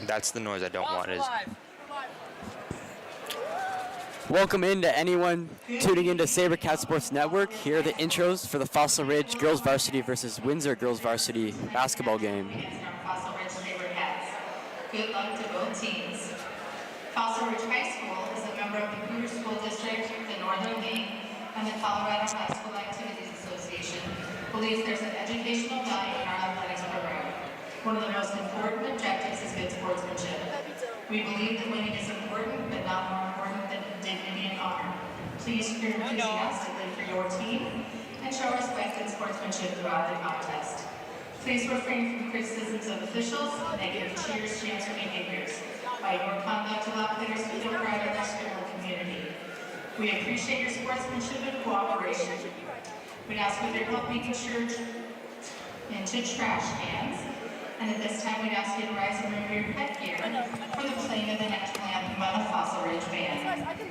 That's the noise I don't want. Welcome in to anyone tuning into Sabercat Sports Network. Here are the intros for the Fossil Ridge Girls Varsity versus Windsor Girls Varsity basketball game. Fossil Ridge Sabercats. Good luck to both teams. Fossil Ridge High School is a member of the Cougar School District, the Northern League, and the Colorado High School Activities Association believes there's an educational value in our athletics program. One of the most important objectives is good sportsmanship. We believe that winning is important, but not more important than dignity and honor. Please cheer enthusiastically for your team and show respect and sportsmanship throughout the contest. Please refrain from criticisms of officials, negative cheers, chants, or behaviors. By your conduct, allow players to feel pride in their school and community. We appreciate your sportsmanship and cooperation. We'd ask for your help making sure into trash cans. And at this time, we'd ask you to rise and remove your headgear for the playing of the national anthem by the Fossil Ridge Band.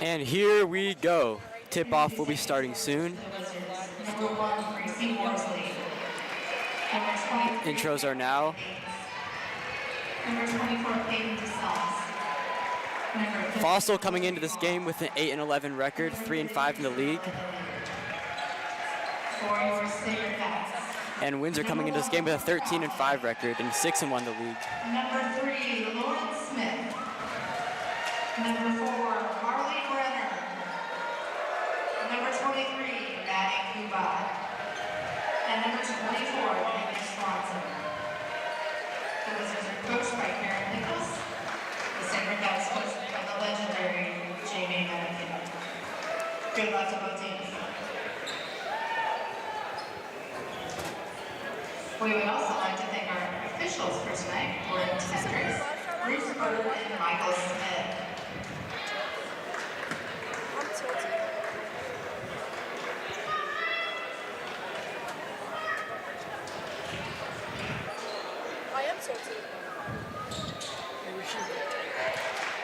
And here we go. Tip-off will be starting soon. Intros are now. Fossil coming into this game with an 8-11 record, 3-5 in the league. And Windsor coming into this game with a 13-5 record and 6-1 in the league. Number 3, Lauren Smith. Number 4, Harley Brenner. Number 23, Maddie Kubat. And number 24, Megan Swanson. The Wizards are coached by Karen Nichols. The Sabercats coached by the legendary Jamie Medican. Good luck to both teams. We would also like to thank our officials for tonight, Gordon Hendricks, Bruce Bird, and Michael Smith.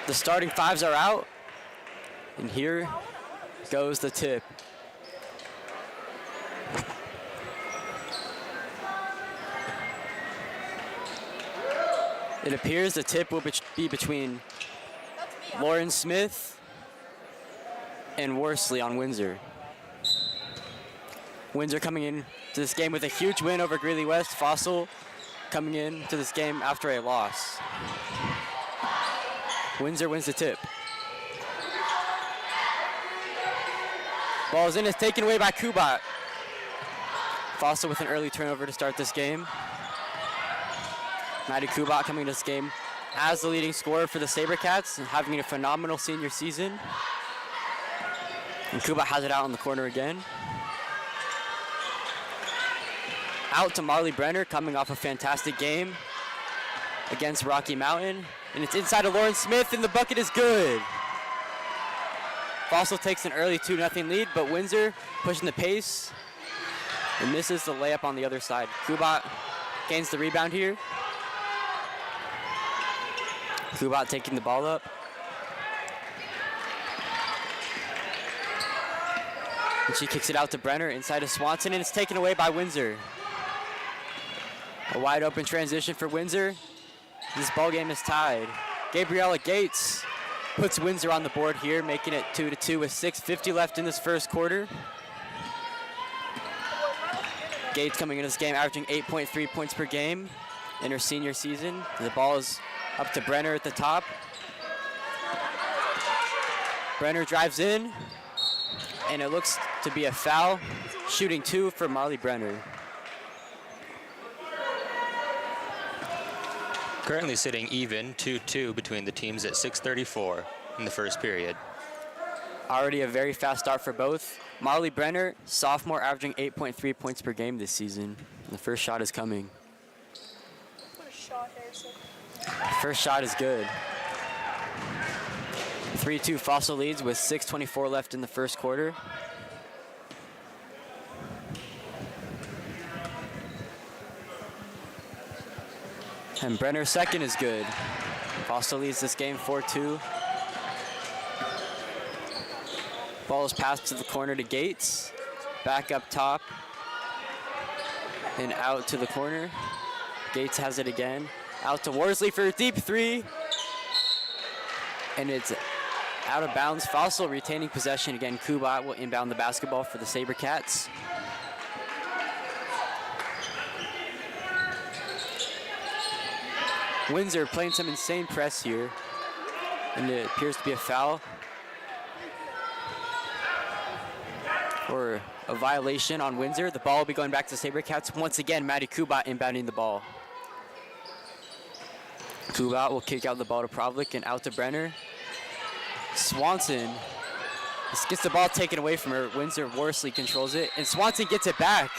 The starting fives are out, and here goes the tip. It appears the tip will be between Lauren Smith and Worsley on Windsor. Windsor coming in to this game with a huge win over Greeley West. Fossil coming in to this game after a loss. Windsor wins the tip. Ball's in, it's taken away by Kubat. Fossil with an early turnover to start this game. Maddie Kubat coming into this game as the leading scorer for the Sabercats and having a phenomenal senior season. And Kubat has it out in the corner again. Out to Marley Brenner coming off a fantastic game against Rocky Mountain. And it's inside of Lauren Smith, and the bucket is good. Fossil takes an early 2-0 lead, but Windsor pushing the pace and misses the layup on the other side. Kubat gains the rebound here. Kubat taking the ball up. And she kicks it out to Brenner inside of Swanson, and it's taken away by Windsor. A wide open transition for Windsor. This ball game is tied. Gabriella Gates puts Windsor on the board here, making it 2-2 with 6:50 left in this first quarter. Gates coming into this game averaging 8.3 points per game in her senior season. The ball is up to Brenner at the top. Brenner drives in, and it looks to be a foul. Shooting 2 for Marley Brenner. Currently sitting even 2-2 between the teams at 6:34 in the first period. Already a very fast start for both. Marley Brenner, sophomore, averaging 8.3 points per game this season. The first shot is coming. First shot is good. 3-2 Fossil leads with 6:24 left in the first quarter. And Brenner's second is good. Fossil leads this game 4-2. Ball is passed to the corner to Gates. Back up top. And out to the corner. Gates has it again. Out to Worsley for a deep 3. And it's out of bounds. Fossil retaining possession. Again, Kubat will inbound the basketball for the Sabercats. Windsor playing some insane press here. And it appears to be a foul. Or a violation on Windsor. The ball will be going back to Sabercats. Once again, Maddie Kubat inbounding the ball. Kubat will kick out the ball to Provlik and out to Brenner. Swanson just gets the ball taken away from her. Windsor Worsley controls it, and Swanson gets it back.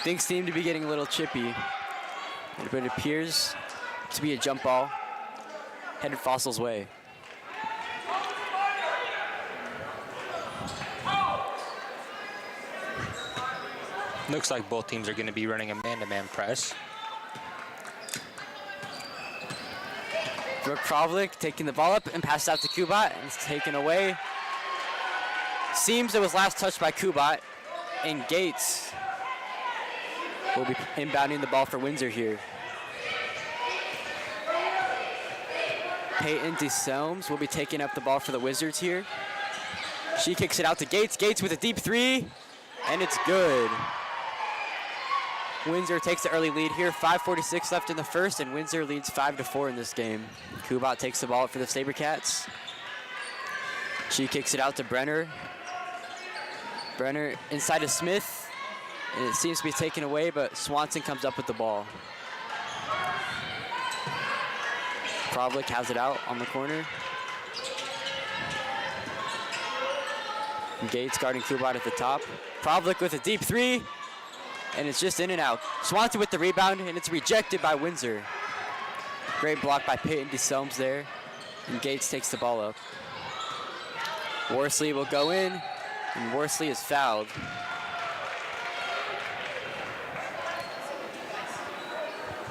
Things seem to be getting a little chippy, but it appears to be a jump ball headed Fossil's way. Looks like both teams are going to be running a man-to-man press. Brooke Provlik taking the ball up and passed out to Kubat, and it's taken away. Seems it was last touched by Kubat, and Gates will be inbounding the ball for Windsor here. Peyton DeSelms will be taking up the ball for the Wizards here. She kicks it out to Gates. Gates with a deep 3, and it's good. Windsor takes the early lead here. 5:46 left in the first, and Windsor leads 5-4 in this game. Kubat takes the ball up for the Sabercats. She kicks it out to Brenner. Brenner inside to Smith, and it seems to be taken away, but Swanson comes up with the ball. Provlik has it out on the corner. Gates guarding Kubat at the top. Provlik with a deep 3. And it's just in and out. Swanson with the rebound, and it's rejected by Windsor. Great block by Peyton DeSelms there. And Gates takes the ball up. Worsley will go in, and Worsley is fouled.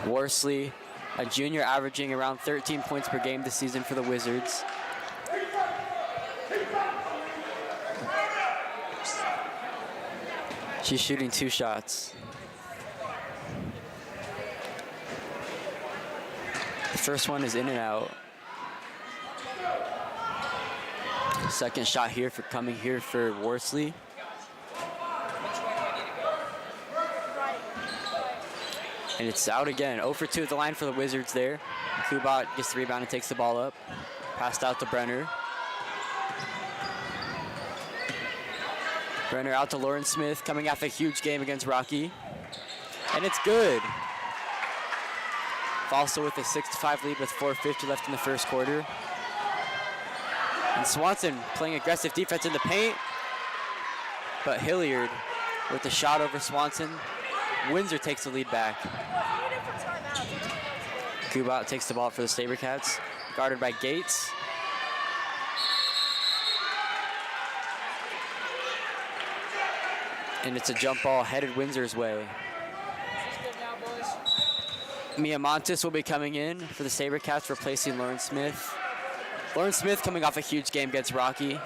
Worsley, a junior, averaging around 13 points per game this season for the Wizards. She's shooting 2 shots. The first one is in and out. Second shot here for coming here for Worsley. And it's out again. 0 for 2 at the line for the Wizards there. Kubat gets the rebound and takes the ball up. Passed out to Brenner. Brenner out to Lauren Smith, coming off a huge game against Rocky. And it's good. Fossil with a 6-5 lead with 4:50 left in the first quarter. And Swanson playing aggressive defense in the paint. But Hilliard with the shot over Swanson. Windsor takes the lead back. Kubat takes the ball for the Sabercats, guarded by Gates. And it's a jump ball headed Windsor's way. Mia Montes will be coming in for the Sabercats, replacing Lauren Smith. Lauren Smith coming off a huge game against Rocky.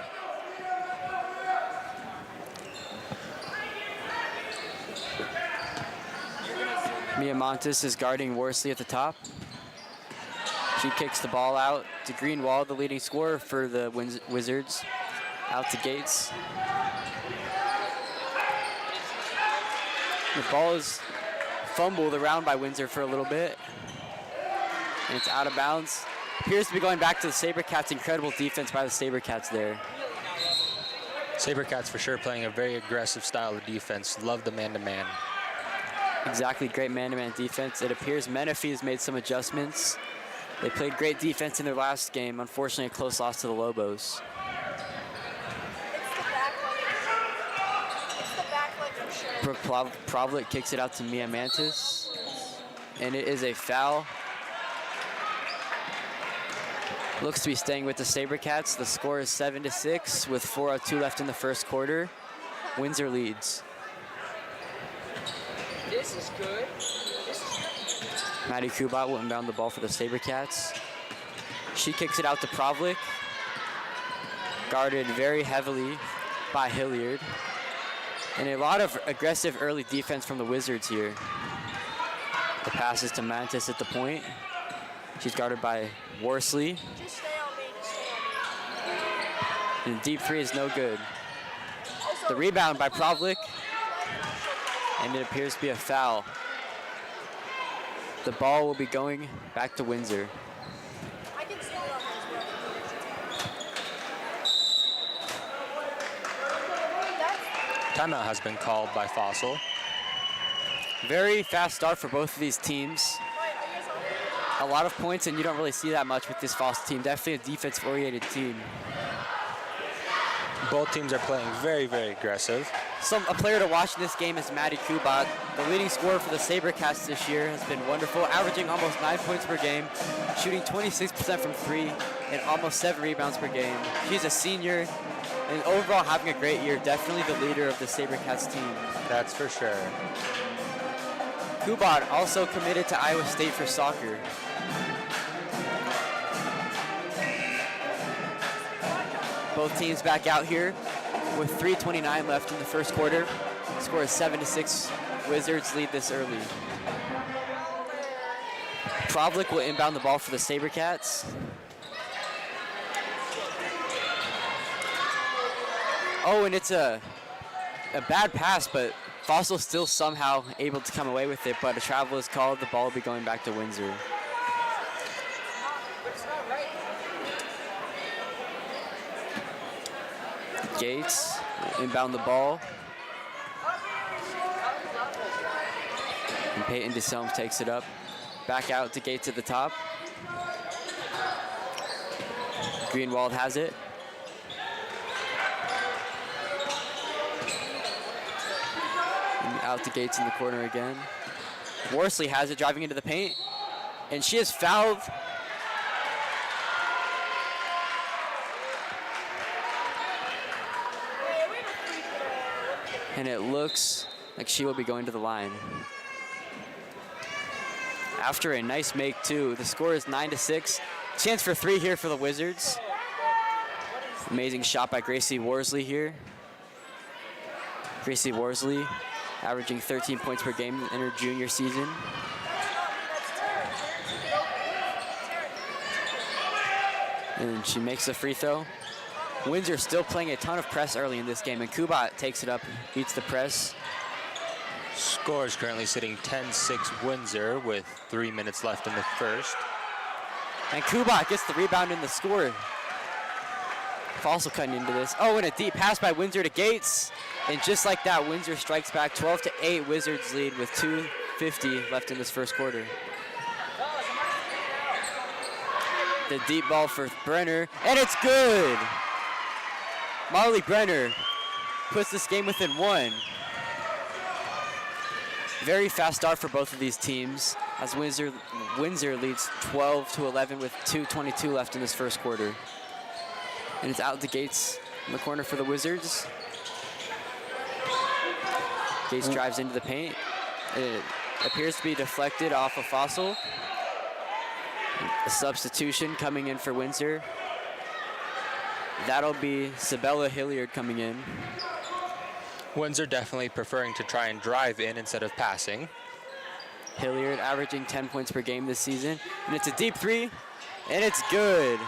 Mia Montes is guarding Worsley at the top. She kicks the ball out to Greenwald, the leading scorer for the Wizards. Out to Gates. The ball is fumbled around by Windsor for a little bit. And it's out of bounds. Appears to be going back to the Sabercats. Incredible defense by the Sabercats there. Sabercats for sure playing a very aggressive style of defense. Love the man-to-man. Exactly, great man-to-man defense. It appears Menifee has made some adjustments. They played great defense in their last game. Unfortunately, a close loss to the Lobos. Provlik kicks it out to Mia Mantis. And it is a foul. Looks to be staying with the Sabercats. The score is 7-6 with 4:02 left in the first quarter. Windsor leads. This is good. Maddie Kubat will inbound the ball for the Sabercats. She kicks it out to Provlik. Guarded very heavily by Hilliard. And a lot of aggressive early defense from the Wizards here. The pass is to Mantis at the point. She's guarded by Worsley. Just stay on me. Just stay on me. And the deep three is no good. The rebound by Provlik. And it appears to be a foul. The ball will be going back to Windsor. I can stand on this. Timeout has been called by Fossil. Very fast start for both of these teams. A lot of points, and you don't really see that much with this Fossil team. Definitely a defense-oriented team. Both teams are playing very, very aggressive. A player to watch in this game is Maddie Kubat. The leading scorer for the Sabercats this year has been wonderful, averaging almost 9 points per game, shooting 26% from three, and almost 7 rebounds per game. She's a senior, and overall having a great year. Definitely the leader of the Sabercats team. That's for sure. Kubat also committed to Iowa State for soccer. Both teams back out here with 3:29 left in the first quarter. The score is 7-6. Wizards lead this early. Provlik will inbound the ball for the Sabercats. Oh, and it's a bad pass, but Fossil's still somehow able to come away with it, but a travel is called. The ball will be going back to Windsor. Gates will inbound the ball. And Peyton DeSelm takes it up. Back out to Gates at the top. Greenwald has it. And out to Gates in the corner again. Worsley has it, driving into the paint. And she is fouled. And it looks like she will be going to the line. After a nice make, too. The score is 9-6. Chance for three here for the Wizards. Amazing shot by Gracie Worsley here. Gracie Worsley averaging 13 points per game in her junior season. And she makes a free throw. Windsor still playing a ton of press early in this game, and Kubat takes it up, beats the press. Score is currently sitting 10-6 Windsor with 3 minutes left in the first. And Kubat gets the rebound in the score. Fossil cutting into this. Oh, and a deep pass by Windsor to Gates. And just like that, Windsor strikes back. 12-8 Wizards lead with 2:50 left in this first quarter. The deep ball for Brenner, and it's good! Marley Brenner puts this game within one. Very fast start for both of these teams as Windsor leads 12-11 with 2:22 left in this first quarter. And it's out to Gates in the corner for the Wizards. Gates drives into the paint. It appears to be deflected off of Fossil. A substitution coming in for Windsor. That'll be Sabella Hilliard coming in. Windsor definitely preferring to try and drive in instead of passing. Hilliard averaging 10 points per game this season. And it's a deep three. And it's good.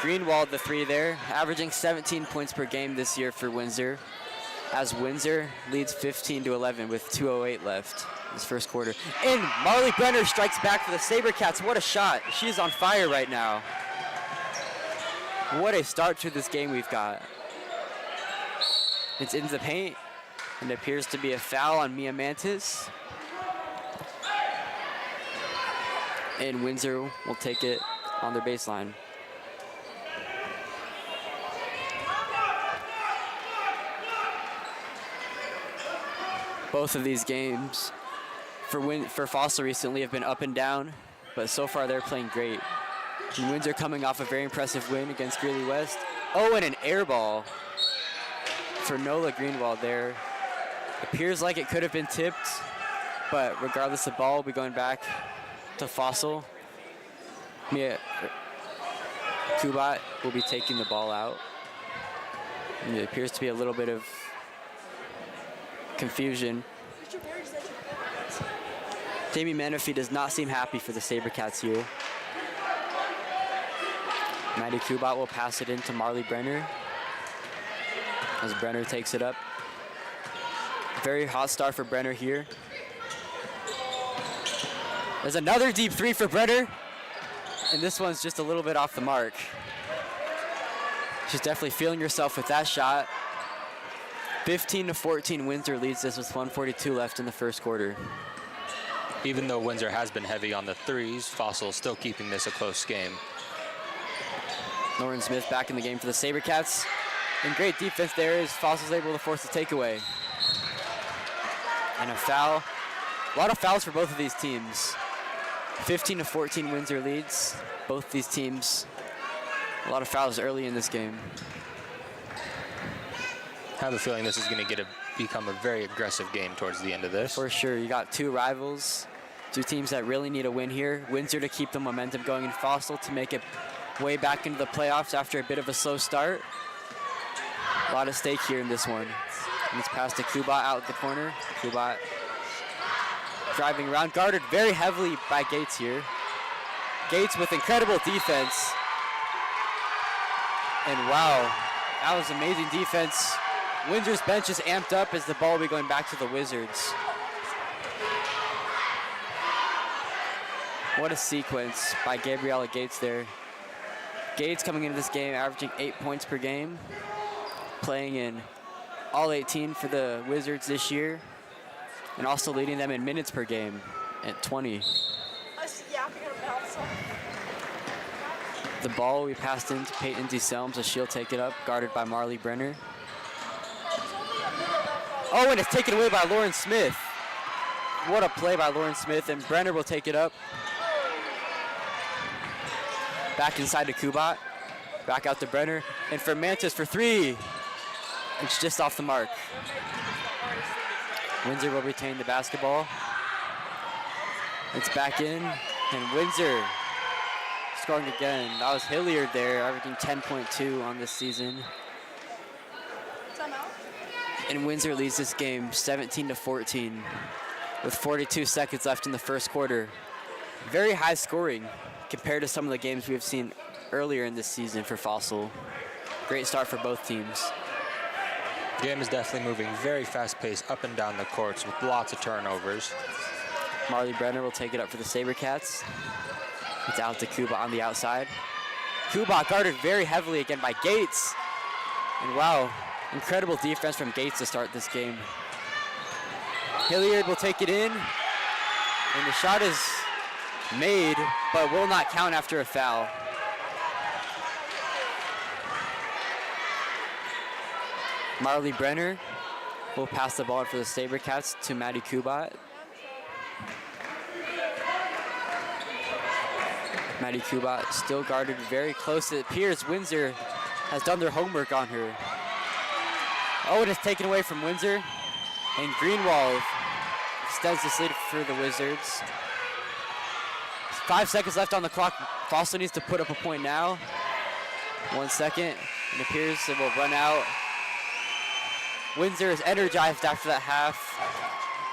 Greenwald the three there, averaging 17 points per game this year for Windsor, as Windsor leads 15-11 with 2:08 left in this first quarter. And Marley Brenner strikes back for the Sabercats. What a shot. She's on fire right now. What a start to this game we've got. It's into the paint, and it appears to be a foul on Mia Mantis. And Windsor will take it on their baseline. Both of these games for Fossil recently have been up and down, but so far they're playing great. And Windsor coming off a very impressive win against Greeley West. Oh, and an air ball for Nola Greenwald there. Appears like it could have been tipped, but regardless, the ball will be going back to Fossil. Mia Kubat will be taking the ball out. And it appears to be a little bit of confusion. Jamie Menifee does not seem happy for the Sabercats here. Maddie Kubat will pass it in to Marley Brenner as Brenner takes it up. Very hot start for Brenner here. There's another deep three for Brenner, and this one's just a little bit off the mark. She's definitely feeling herself with that shot. 15-14, Windsor leads this with 1:42 left in the first quarter. Even though Windsor has been heavy on the threes, Fossil still keeping this a close game. Lauren Smith back in the game for the Sabercats. And great defense there as Fossil's able to force the takeaway. And a foul. A lot of fouls for both of these teams. 15-14, Windsor leads. Both these teams, a lot of fouls early in this game. I have a feeling this is going to become a very aggressive game towards the end of this. For sure. You got two rivals, two teams that really need a win here. Windsor to keep the momentum going, and Fossil to make it way back into the playoffs after a bit of a slow start. A lot at stake here in this one. And it's passed to Kubat out the corner. Kubat driving around, guarded very heavily by Gates here. Gates with incredible defense. And wow, that was amazing defense. Windsor's bench is amped up as the ball will be going back to the Wizards. What a sequence by Gabriella Gates there. Gates coming into this game averaging 8 points per game, playing in all 18 for the Wizards this year, and also leading them in minutes per game at 20. The ball will be passed into Peyton D. Selms as she'll take it up, guarded by Marley Brenner. Oh, and it's taken away by Lauren Smith. What a play by Lauren Smith, and Brenner will take it up. Back inside to Kubat. Back out to Brenner. And for Mantis for three. It's just off the mark. Windsor will retain the basketball. It's back in, and Windsor scoring again. That was Hilliard there, averaging 10.2 on this season. And Windsor leads this game 17-14 with 42 seconds left in the first quarter. Very high scoring compared to some of the games we have seen earlier in this season for Fossil. Great start for both teams. The game is definitely moving very fast paced up and down the courts with lots of turnovers. Marley Brenner will take it up for the Sabercats. It's out to Kuba on the outside. Kuba guarded very heavily again by Gates. And wow, incredible defense from Gates to start this game. Hilliard will take it in. And the shot is made, but will not count after a foul. Marley Brenner will pass the ball for the Sabercats to Maddie Kubat. Maddie Kubat still guarded very close. It appears Windsor has done their homework on her. Oh, and it's taken away from Windsor. And Greenwald extends this lead for the Wizards. 5 seconds left on the clock. Fossil needs to put up a point now. 1 second. It appears it will run out. Windsor is energized after that half.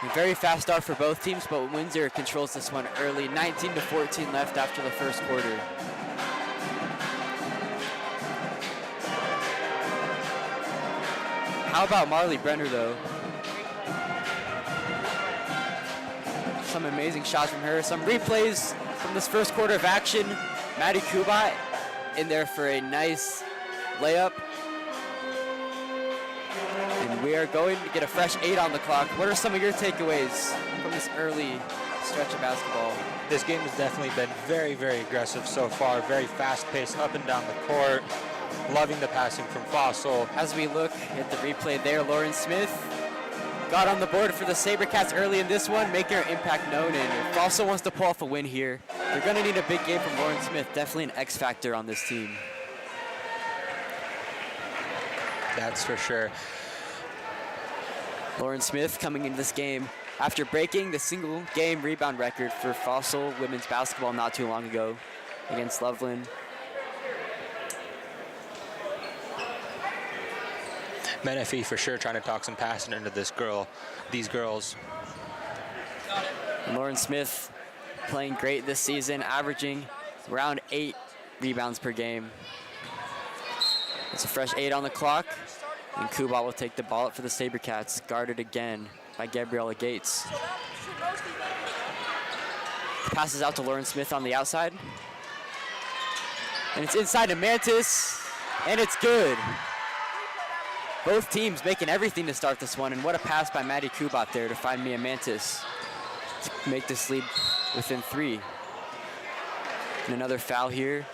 A very fast start for both teams, but Windsor controls this one early. 19-14 left after the first quarter. How about Marley Brenner, though? Some amazing shots from her. Some replays from this first quarter of action. Maddie Kubat in there for a nice layup. And we are going to get a fresh 8 on the clock. What are some of your takeaways from this early stretch of basketball? This game has definitely been very, very aggressive so far. Very fast-paced up and down the court. Loving the passing from Fossil. As we look at the replay there, Lauren Smith got on the board for the Sabercats early in this one, making her impact known, and if Fossil wants to pull off a win here, they're going to need a big game from Lauren Smith. Definitely an X factor on this team. That's for sure. Lauren Smith coming into this game after breaking the single game rebound record for Fossil women's basketball not too long ago against Loveland. Menifee for sure trying to talk some passing into these girls. And Lauren Smith playing great this season, averaging around 8 rebounds per game. It's a fresh 8 on the clock, and Kubat will take the ball up for the Sabercats, guarded again by Gabriella Gates. Passes out to Lauren Smith on the outside. And it's inside to Mantis, and it's good. Both teams making everything to start this one, and what a pass by Maddie Kubat there to find Mia Mantis to make this lead within 3. And another foul here.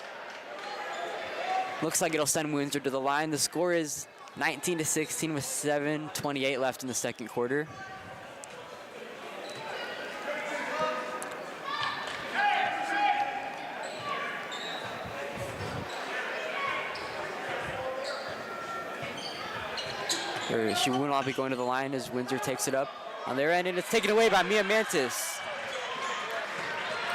Looks like it'll send Windsor to the line. The score is 19-16 with 7:28 left in the second quarter. She will not be going to the line as Windsor takes it up on their end, and it's taken away by Mia Mantis.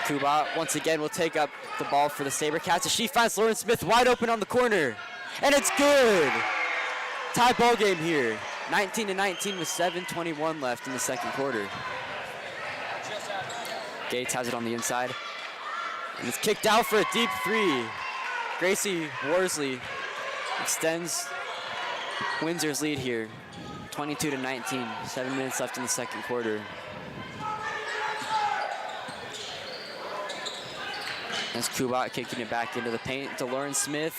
Kubat once again will take up the ball for the Sabercats as she finds Lauren Smith wide open on the corner, and it's good. Tie ball game here, 19-19 with 7:21 left in the second quarter. Gates has it on the inside, and it's kicked out for a deep 3. Gracie Worsley extends Windsor's lead here, 22-19, 7 minutes left in the second quarter. As Kubat kicking it back into the paint to Lauren Smith.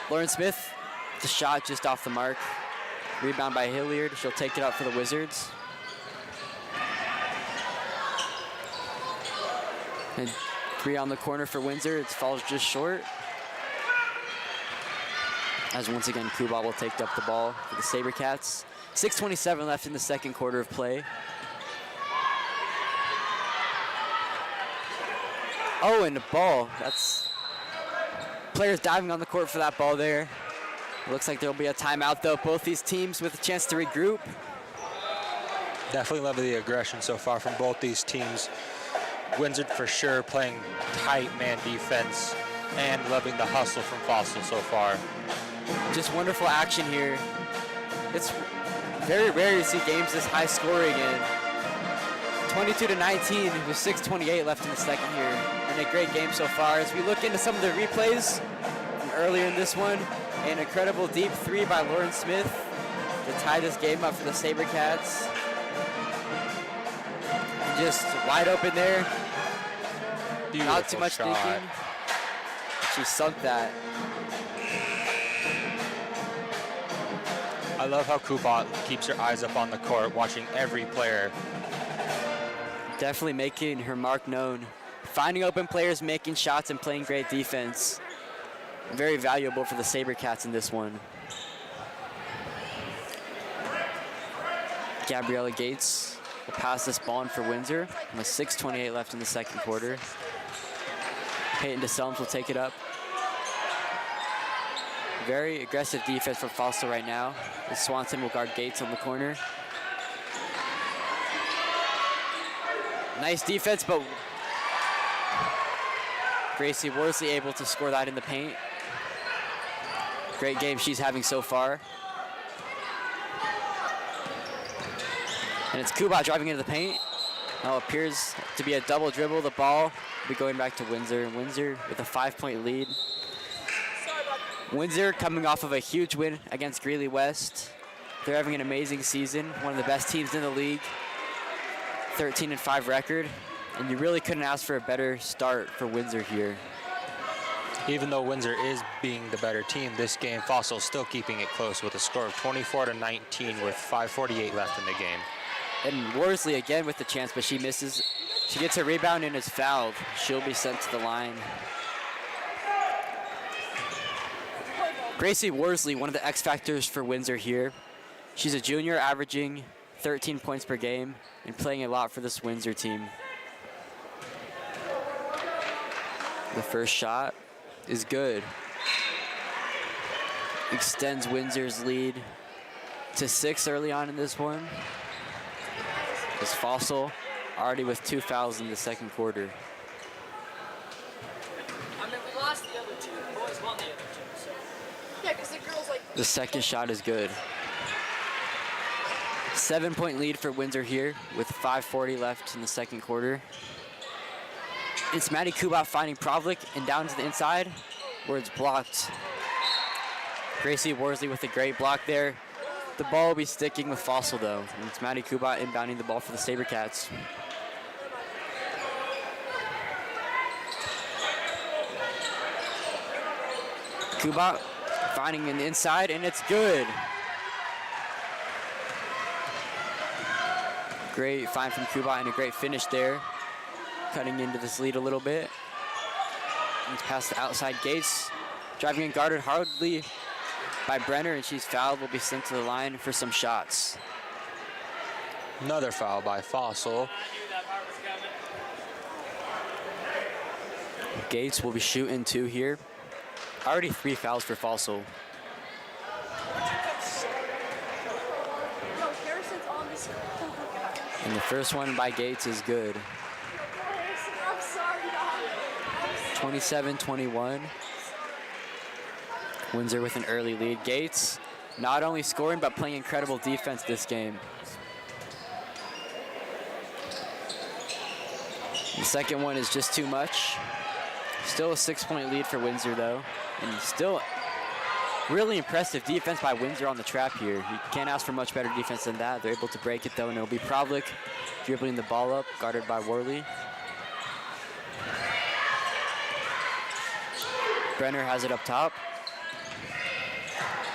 Lauren Smith, the shot just off the mark. Rebound by Hilliard, she'll take it out for the Wizards. And 3 on the corner for Windsor, it falls just short. As once again, Kubat will take up the ball for the Sabercats. 6:27 left in the second quarter of play. Oh, and the ball. That's players diving on the court for that ball there. It looks like there'll be a timeout, though. Both these teams with a chance to regroup. Definitely love the aggression so far from both these teams. Windsor for sure playing tight man defense and loving the hustle from Fossil so far. Just wonderful action here. It's very rare to see games this high scoring, and 22-19 with 6:28 left in the second here. And a great game so far. As we look into some of the replays from earlier in this one, an incredible deep 3 by Lauren Smith to tie this game up for the Sabercats. Just wide open there. Beautiful Not too much shot. thinking. She sunk that. I love how Kubat keeps her eyes up on the court, watching every player. Definitely making her mark known. Finding open players, making shots, and playing great defense. Very valuable for the Sabercats in this one. Gabriella Gates will pass this ball in for Windsor with 6:28 left in the second quarter. Peyton DeSelms will take it up. Very aggressive defense from Fossil right now, as Swanson will guard Gates on the corner. Nice defense, but Gracie Worsley able to score that in the paint. Great game she's having so far. And it's Kubat driving into the paint. Now appears to be a double dribble. The ball will be going back to Windsor. Windsor with a 5-point lead. Windsor coming off of a huge win against Greeley West. They're having an amazing season, one of the best teams in the league. 13-5 record, and you really couldn't ask for a better start for Windsor here. Even though Windsor is being the better team, this game, Fossil's still keeping it close with a score of 24-19 with 5:48 left in the game. And Worsley again with the chance, but she misses. She gets a rebound and is fouled. She'll be sent to the line. Gracie Worsley, one of the X factors for Windsor here. She's a junior, averaging 13 points per game and playing a lot for this Windsor team. The first shot is good. Extends Windsor's lead to 6 early on in this one. As Fossil already with 2 fouls in the second quarter. I mean, we lost the other 2. The boys won the other 2. So. Yeah, because the girls like. The second shot is good. 7-point lead for Windsor here with 5:40 left in the second quarter. It's Maddie Kubat finding Provlik and down to the inside where it's blocked. Gracie Worsley with a great block there. The ball will be sticking with Fossil though. And it's Maddie Kubat inbounding the ball for the Sabercats. Kubat finding an inside and it's good. Great find from Kubat and a great finish there. Cutting into this lead a little bit. And past the outside Gates. Driving and guarded hardly by Brenner, and she's fouled. Will be sent to the line for some shots. Another foul by Fossil. Gates will be shooting 2 here. Already 3 fouls for Fossil. And the first one by Gates is good. 27-21. Windsor with an early lead. Gates not only scoring but playing incredible defense this game. The second one is just too much. Still a 6-point lead for Windsor though. And still really impressive defense by Windsor on the trap here. You can't ask for much better defense than that. They're able to break it though, and it'll be Provlik dribbling the ball up, guarded by Worley. Brenner has it up top.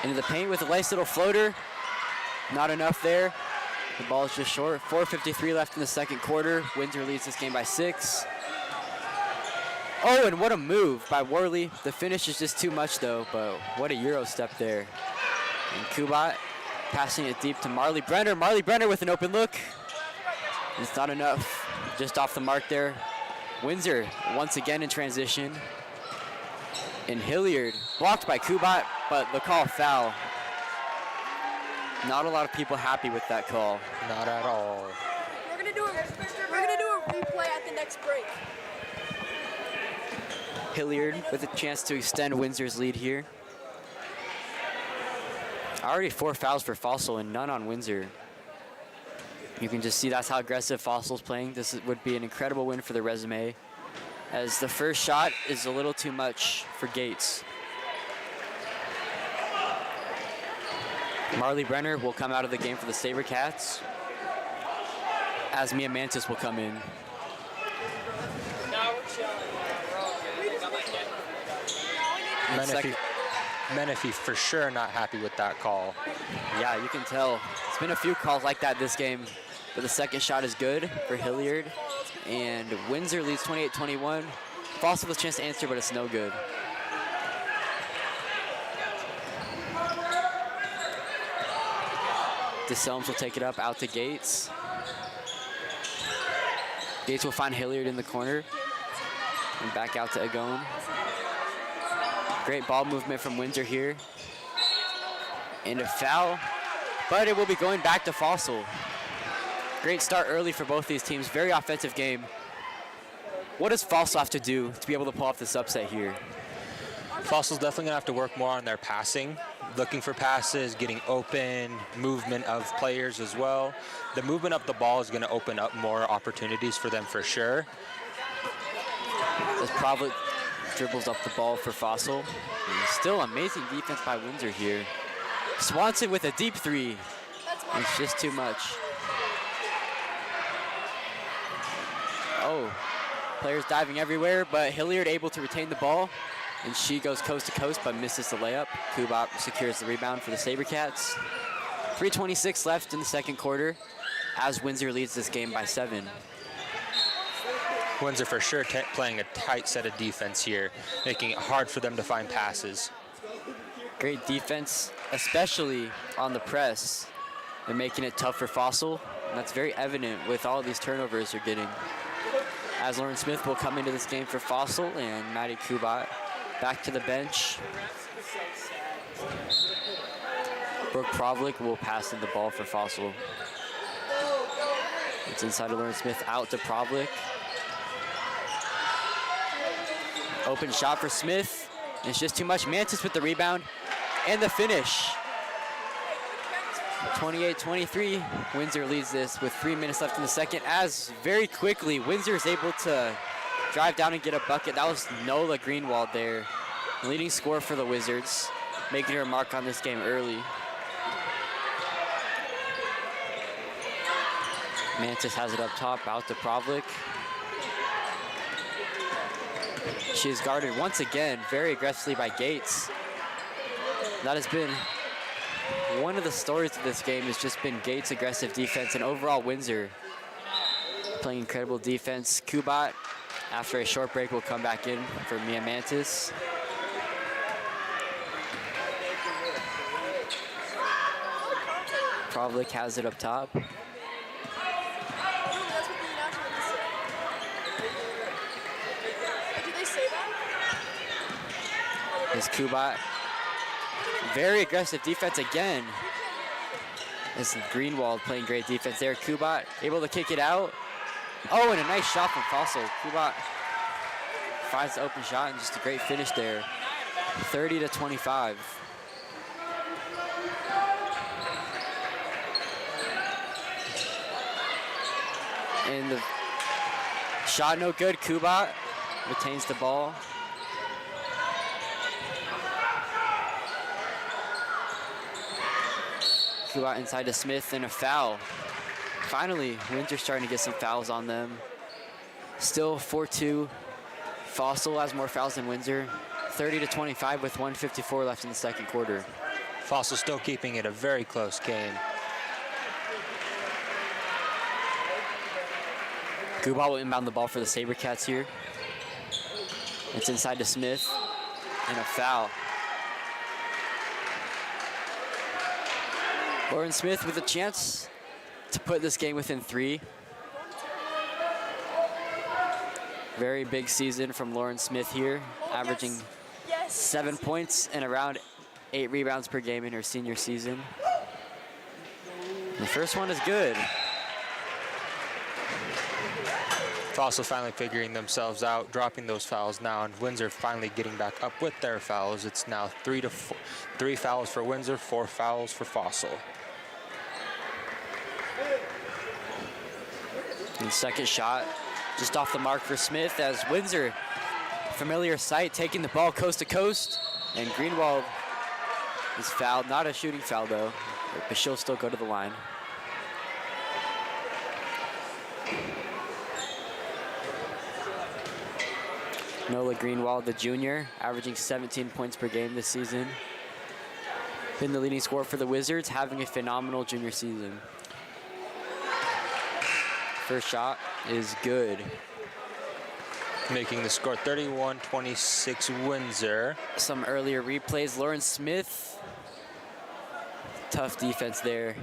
Into the paint with a nice little floater. Not enough there. The ball is just short. 4:53 left in the second quarter. Windsor leads this game by 6. Oh, and what a move by Worley. The finish is just too much though, but what a Euro step there. And Kubat passing it deep to Marley Brenner. Marley Brenner with an open look. It's not enough. Just off the mark there. Windsor once again in transition. And Hilliard blocked by Kubat, but the call foul. Not a lot of people happy with that call. Not at all. We're gonna do a replay at the next break. Hilliard with a chance to extend Windsor's lead here. Already 4 fouls for Fossil and none on Windsor. You can just see that's how aggressive Fossil's playing. This would be an incredible win for the resume, as the first shot is a little too much for Gates. Marley Brenner will come out of the game for the Sabercats, as Mia Mantis will come in. Now we're chilling. Menifee for sure not happy with that call. Yeah, you can tell. It's been a few calls like that this game, but the second shot is good for Hilliard. And Windsor leads 28-21. Fossil with a chance to answer, but it's no good. DeSelms will take it up out to Gates. Gates will find Hilliard in the corner. And back out to Agone. Great ball movement from Windsor here. And a foul, but it will be going back to Fossil. Great start early for both these teams. Very offensive game. What does Fossil have to do to be able to pull off this upset here? Fossil's definitely gonna have to work more on their passing. looking for passes, getting open, movement of players as well. The movement of the ball is going to open up more opportunities for them for sure. As Pavlik dribbles up the ball for Fossil. And still amazing defense by Windsor here. Swanson with a deep three. It's just too much. Oh, players diving everywhere, but Hilliard able to retain the ball. And she goes coast to coast, but misses the layup. Kubat secures the rebound for the Sabercats. 3:26 left in the second quarter as Windsor leads this game by 7. Windsor for sure playing a tight set of defense here, making it hard for them to find passes. Great defense, especially on the press. They're making it tough for Fossil, and that's very evident with all these turnovers they're getting. As Lauren Smith will come into this game for Fossil, and Maddie Kubat back to the bench. Brooke Pavlik will pass in the ball for Fossil. It's inside of Lauren Smith, out to Pavlik. Open shot for Smith. It's just too much. Mantis with the rebound and the finish. 28-23. Windsor leads this with 3 minutes left in the second, as very quickly Windsor is able to drive down and get a bucket. That was Nola Greenwald there, leading scorer for the Wizards, making her mark on this game early. Mantis has it up top, out to Pavlik. She is guarded once again very aggressively by Gates. That has been one of the stories of this game, has just been Gates' aggressive defense, and overall Windsor playing incredible defense. Kubat, after a short break, will come back in for Mia Mantis. Pavlik has it up top. Is Kubat. Very aggressive defense again. This is Greenwald playing great defense there. Kubat able to kick it out. Oh, and a nice shot from Fossil. Kubat finds the open shot and just a great finish there. 30-25. And the shot no good. Kubat retains the ball. Kubat inside to Smith and a foul. Finally, Windsor starting to get some fouls on them. Still 4-2. Fossil has more fouls than Windsor. 30-25 with 1:54 left in the second quarter. Fossil still keeping it a very close game. Kubat will inbound the ball for the Sabercats here. It's inside to Smith and a foul. Lauren Smith with a chance to put this game within 3. Very big season from Lauren Smith here, averaging 7 points and around 8 rebounds per game in her senior season. The first one is good. Fossil finally figuring themselves out, dropping those fouls now, and Windsor finally getting back up with their fouls. It's now 3 fouls for Windsor, 4 fouls for Fossil. And second shot just off the mark for Smith, as Windsor, familiar sight, taking the ball coast to coast, and Greenwald is fouled. Not a shooting foul though, but she'll still go to the line. Nola Greenwald, the junior, averaging 17 points per game this season. Been the leading scorer for the Wizards, having a phenomenal junior season. First shot is good. Making the score 31-26 Windsor. Some earlier replays. Lauren Smith, tough defense there.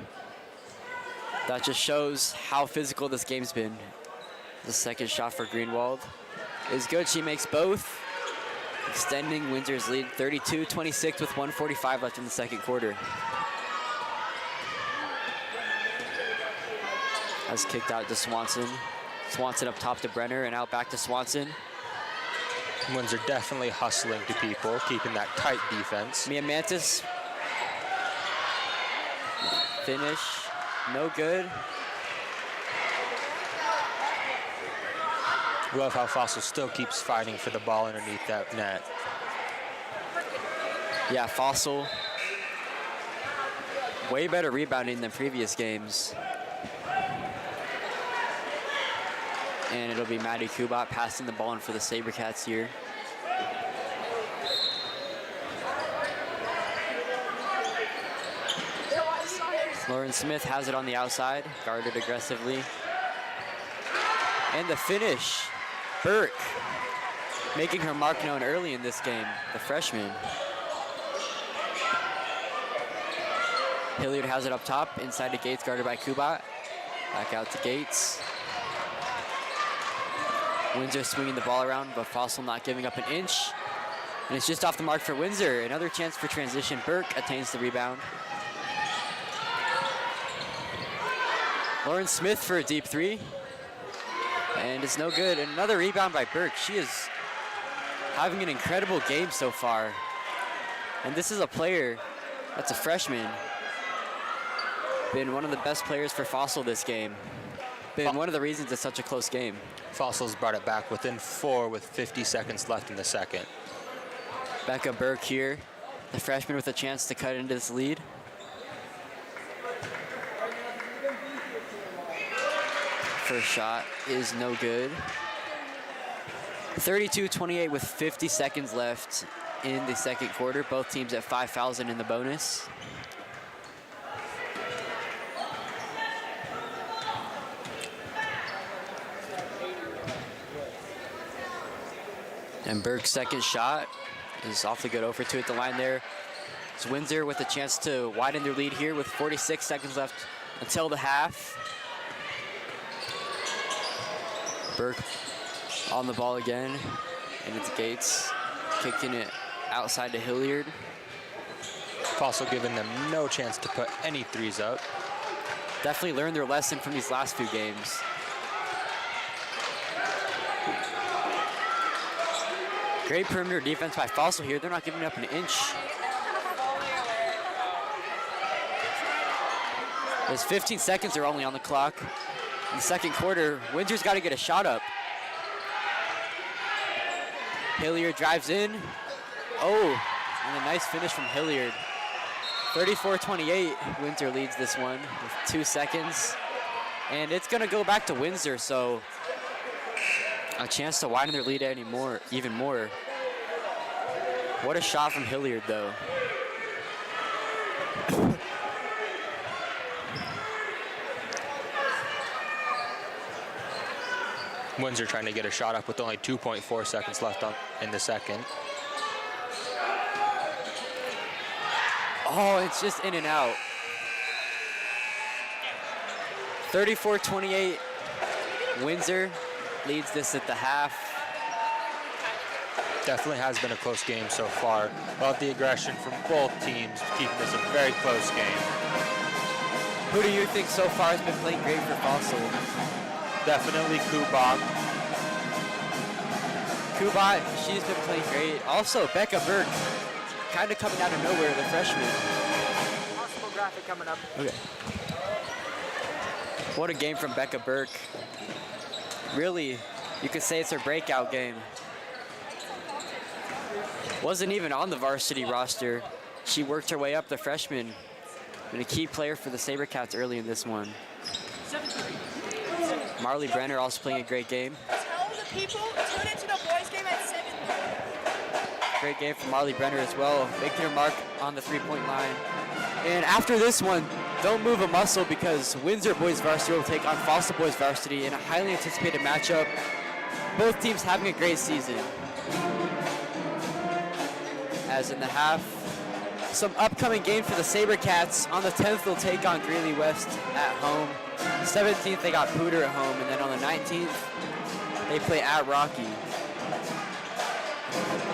That just shows how physical this game's been. The second shot for Greenwald is good. She makes both, extending Windsor's lead 32-26 with 1:45 left in the second quarter. Has kicked out to Swanson. Swanson up top to Brenner and out back to Swanson. Windsor definitely hustling to people, keeping that tight defense. Mia Mantis Finish, no good. Love how Fossil still keeps fighting for the ball underneath that net. Yeah, Fossil, way better rebounding than previous games. And it'll be Maddie Kubat passing the ball in for the Sabercats here. Lauren Smith has it on the outside, guarded aggressively. And the finish, Burke, making her mark known early in this game, the freshman. Hilliard has it up top, inside to Gates, guarded by Kubat. Back out to Gates. Windsor swinging the ball around, but Fossil not giving up an inch. And it's just off the mark for Windsor. Another chance for transition. Burke attains the rebound. Lauren Smith for a deep three. And it's no good. And another rebound by Burke. She is having an incredible game so far. And this is a player that's a freshman. Been one of the best players for Fossil this game. Been one of the reasons it's such a close game. Fossil's brought it back within 4 with 50 seconds left in the second. Becca Burke here, the freshman with a chance to cut into this lead. First shot is no good. 32-28 with 50 seconds left in the second quarter. Both teams at 5,000 in the bonus. And Burke's second shot is awfully good, 0 for 2 at the line there. It's Windsor with a chance to widen their lead here with 46 seconds left until the half. Burke on the ball again, and it's Gates kicking it outside to Hilliard. Fossil giving them no chance to put any threes up. Definitely learned their lesson from these last few games. Great perimeter defense by Fossil here. They're not giving up an inch. There's 15 seconds are only on the clock. In the second quarter, Windsor's got to get a shot up. Hilliard drives in. Oh, and a nice finish from Hilliard. 34-28, Windsor leads this one with 2 seconds. And it's gonna go back to Windsor, so a chance to widen their lead even more. What a shot from Hilliard, though. Windsor trying to get a shot up with only 2.4 seconds left in the second. Oh, it's just in and out. 34-28, Windsor leads this at the half. Definitely has been a close game so far. Love the aggression from both teams, keeping this a very close game. Who do you think so far has been playing great for Fossil? Definitely Kubat. Kubat, she's been playing great. Also, Becca Burke, kind of coming out of nowhere, the freshman. Possible graphic coming up. Okay. What a game from Becca Burke. Really, you could say it's her breakout game. Wasn't even on the varsity roster. She worked her way up, the freshman, and a key player for the Sabercats early in this one. Marley Brenner also playing a great game. Tell the people, tune into the boys game at 7. Great game from Marley Brenner as well, making her mark on the three-point line. And after this one, don't move a muscle because Windsor boys varsity will take on Fossil boys varsity in a highly anticipated matchup. Both teams having a great season. As in the half, some upcoming games for the Sabercats. On the 10th, they'll take on Greeley West at home. The 17th, they got Pooter at home. And then on the 19th, they play at Rocky.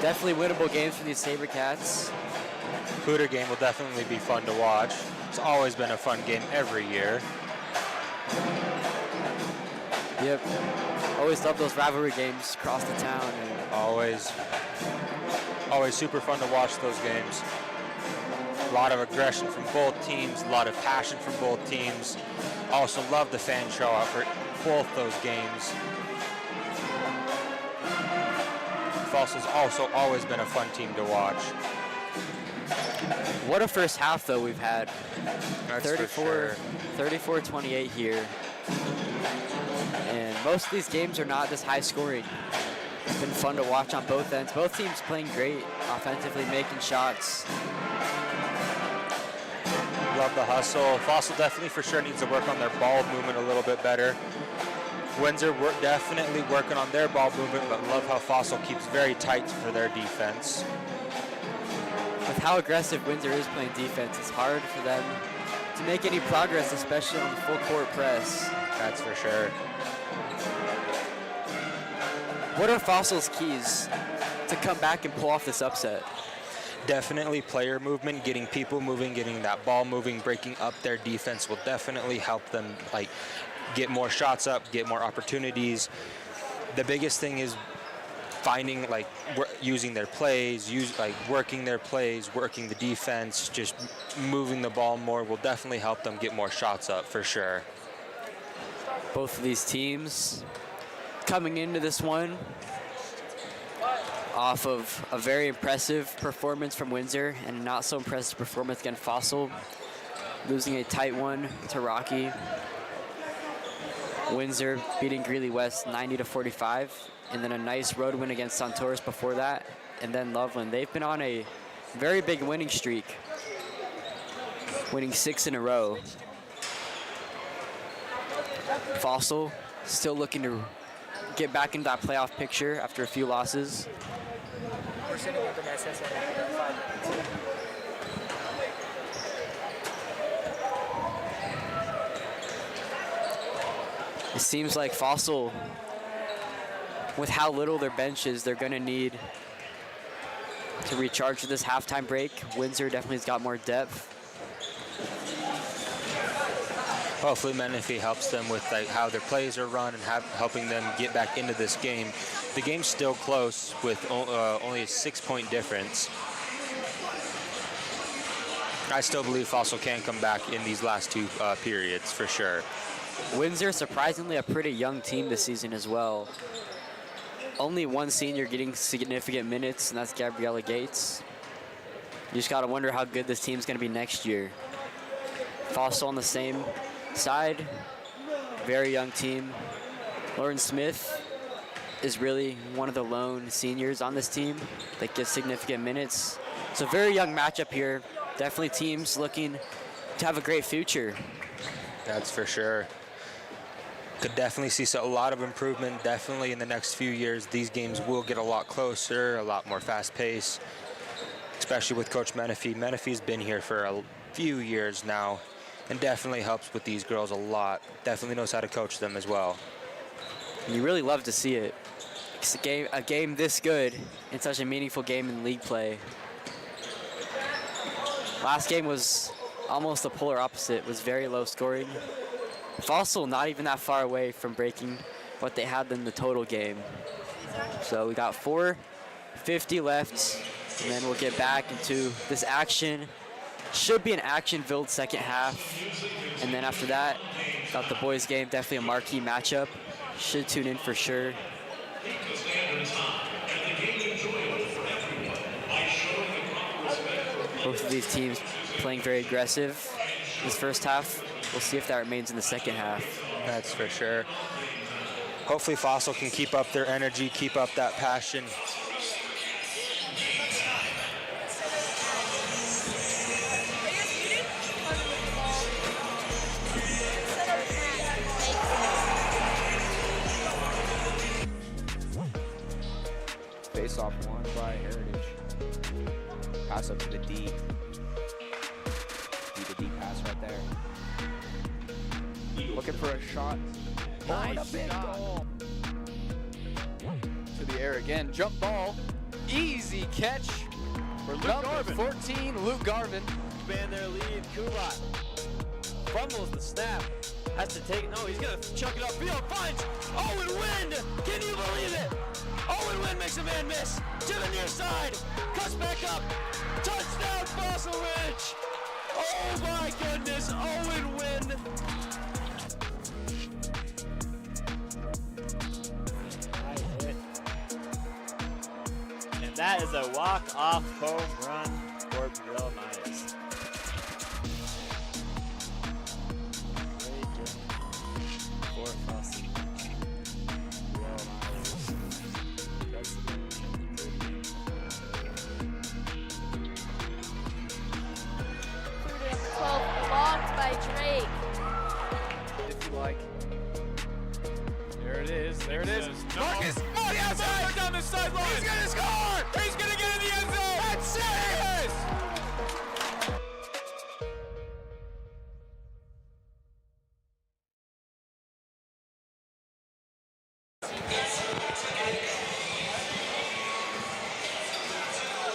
Definitely winnable games for these Sabercats. Pooter game will definitely be fun to watch. It's always been a fun game every year. Yep. Always love those rivalry games across the town. And Always super fun to watch those games. A lot of aggression from both teams, a lot of passion from both teams. Also love the fan show out for both those games. Fossil's also always been a fun team to watch. What a first half, though, we've had. That's for sure. 34-28 here. And most of these games are not this high scoring. It's been fun to watch on both ends. Both teams playing great, offensively making shots. Love the hustle. Fossil definitely for sure needs to work on their ball movement a little bit better. Windsor definitely working on their ball movement, but love how Fossil keeps very tight for their defense. With how aggressive Windsor is playing defense, it's hard for them to make any progress, especially on the full court press. That's for sure. What are Fossil's keys to come back and pull off this upset? Definitely player movement, getting people moving, getting that ball moving, breaking up their defense will definitely help them get more shots up, get more opportunities. The biggest thing is finding using their plays, working their plays, working the defense, just moving the ball more will definitely help them get more shots up for sure. Both of these teams coming into this one off of a very impressive performance from Windsor and a not so impressive performance against Fossil, losing a tight one to Rocky. Windsor beating Greeley West 90-45, and then a nice road win against Santoris before that, and then Loveland. They've been on a very big winning streak, winning 6 in a row. Fossil still looking to get back into that playoff picture after a few losses. It seems like Fossil, with how little their bench is, they're going to need to recharge for this halftime break. Windsor definitely has got more depth. Hopefully Menifee helps them with how their plays are run and helping them get back into this game. The game's still close with only a 6-point difference. I still believe Fossil can come back in these last two periods for sure. Windsor, surprisingly, a pretty young team this season as well. Only one senior getting significant minutes, and that's Gabriella Gates. You just got to wonder how good this team's going to be next year. Fossil on the same side, very young team. Lauren Smith is really one of the lone seniors on this team that gets significant minutes. So very young matchup here. Definitely teams looking to have a great future. That's for sure. Could definitely see a lot of improvement. Definitely in the next few years, these games will get a lot closer, a lot more fast pace, especially with Coach Menifee. Menifee's been here for a few years now and definitely helps with these girls a lot. Definitely knows how to coach them as well. You really love to see it. It's a game this good in such a meaningful game in league play. Last game was almost the polar opposite. It was very low scoring. Fossil not even that far away from breaking what they had in the total game. So we got 4:50 left, and then we'll get back into this action. Should be an action-filled second half. And then after that, got the boys game, definitely a marquee matchup. Should tune in for sure. Both of these teams playing very aggressive this first half. We'll see if that remains in the second half. That's for sure. Hopefully Fossil can keep up their energy, keep up that passion. Face off won by Heritage. Pass up to the D. The D pass right there. Looking for a shot. Nice shot. To the air again. Jump ball. Easy catch for Luke 14, Luke Garvin. Expand their lead. Kulat fumbles the snap. Has to take. No, he's going to chuck it upfield. Finds Owen Wind. Can you believe it? Owen Wind makes a man miss. To the near side. Cuts back up. Touchdown, Fossil. Fossilwich! Oh my goodness, Owen Wynn! Nice hit. And that is a walk-off home run for Bill Myers. Great game for Fossil. Bill Myers gets the win. Through to 12, blocked by Drake. If you like. There it is. There it is. Marcus! Oh, the outside! Down the sideline! He's gonna score! He's gonna get in the end zone! That's serious!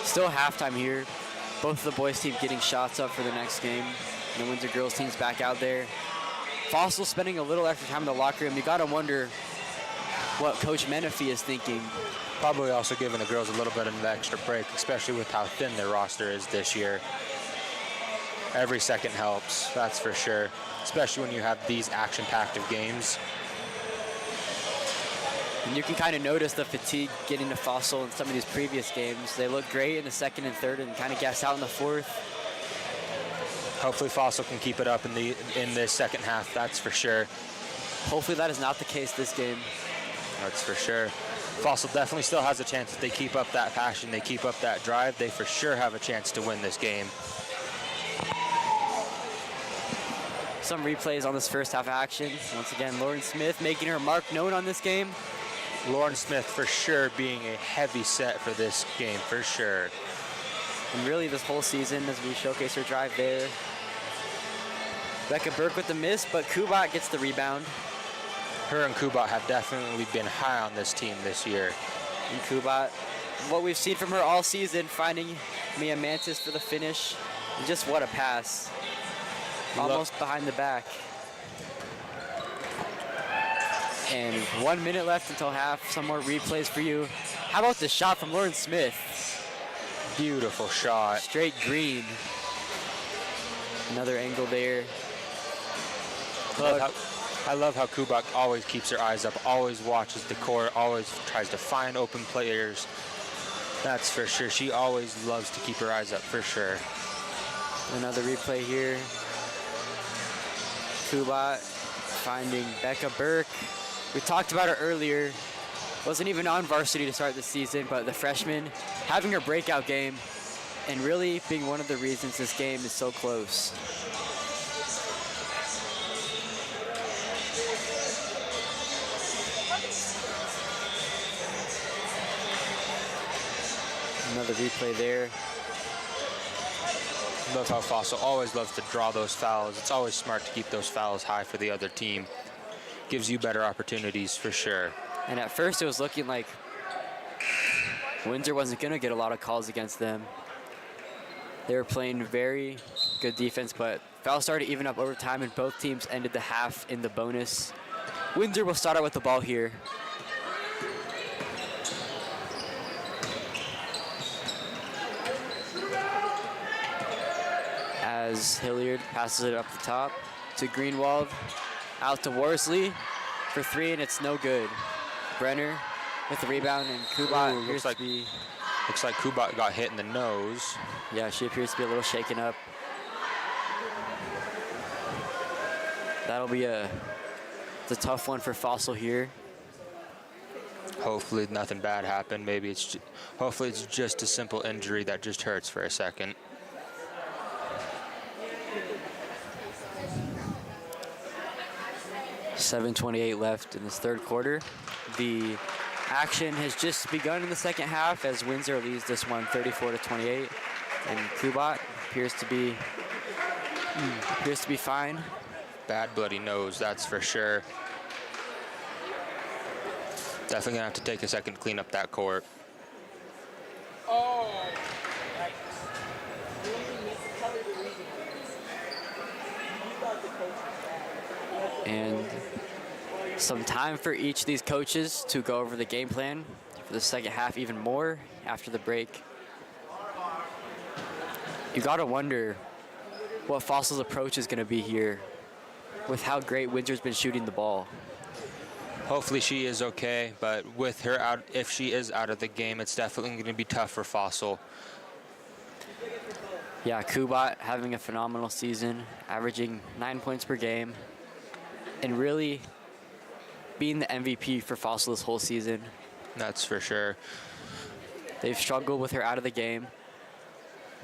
Still halftime here. Both of the boys' team getting shots up for the next game. And the Windsor girls' team's back out there. Fossil spending a little extra time in the locker room. You gotta wonder what Coach Menifee is thinking. Probably also giving the girls a little bit of an extra break, especially with how thin their roster is this year. Every second helps, that's for sure, especially when you have these action-packed of games. And you can kind of notice the fatigue getting to Fossil in some of these previous games. They look great in the second and third and kind of gas out in the fourth. Hopefully Fossil can keep it up in the second half, that's for sure. Hopefully that is not the case this game. That's for sure. Fossil definitely still has a chance if they keep up that passion, they keep up that drive, they for sure have a chance to win this game. Some replays on this first half action. Once again, Lauren Smith making her mark known on this game. Lauren Smith for sure being a heavy set for this game, for sure. And really this whole season as we showcase her drive there. Becca Burke with the miss, but Kubat gets the rebound. Her and Kubat have definitely been high on this team this year. And Kubat, what we've seen from her all season, finding Mia Mantis for the finish. And just what a pass. Almost behind the back. And 1 minute left until half. Some more replays for you. How about the shot from Lauren Smith? Beautiful shot. Straight green. Another angle there. I love how Kubat always keeps her eyes up, always watches the court, always tries to find open players. That's for sure. She always loves to keep her eyes up, for sure. Another replay here. Kubat finding Becca Burke. We talked about her earlier. Wasn't even on varsity to start the season, but the freshman having her breakout game and really being one of the reasons this game is so close. Another replay there. Love how Fossil always loves to draw those fouls. It's always smart to keep those fouls high for the other team. Gives you better opportunities for sure. And at first it was looking like Windsor wasn't gonna get a lot of calls against them. They were playing very good defense, but fouls started to even up over time and both teams ended the half in the bonus. Windsor will start out with the ball here. As Hilliard passes it up the top to Greenwald, out to Worsley for three, and it's no good. Brenner with the rebound, and Kubat appears to be... Looks like Kubat got hit in the nose. Yeah, she appears to be a little shaken up. That'll be it's a tough one for Fossil here. Hopefully nothing bad happened. Hopefully it's just a simple injury that just hurts for a second. .7:28 left in this third quarter. The action has just begun in the second half as Windsor leads this one 34-28, and Kubat appears to be fine. Bad bloody nose, that's for sure. Definitely gonna have to take a second to clean up that court. And some time for each of these coaches to go over the game plan for the second half even more after the break. You gotta wonder what Fossil's approach is gonna be here with how great Windsor's been shooting the ball. Hopefully she is okay, but with her out, if she is out of the game, it's definitely going to be tough for Fossil. Yeah, Kubat having a phenomenal season, averaging 9 points per game, and really being the MVP for Fossil this whole season. That's for sure. They've struggled with her out of the game.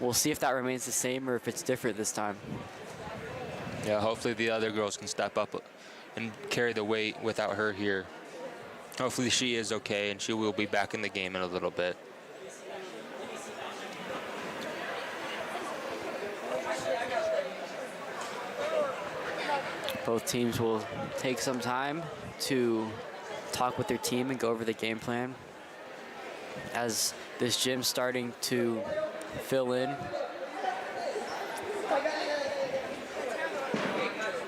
We'll see if that remains the same or if it's different this time. Yeah, hopefully the other girls can step up and carry the weight without her here. Hopefully she is okay and she will be back in the game in a little bit. Both teams will take some time to talk with their team and go over the game plan as this gym's starting to fill in.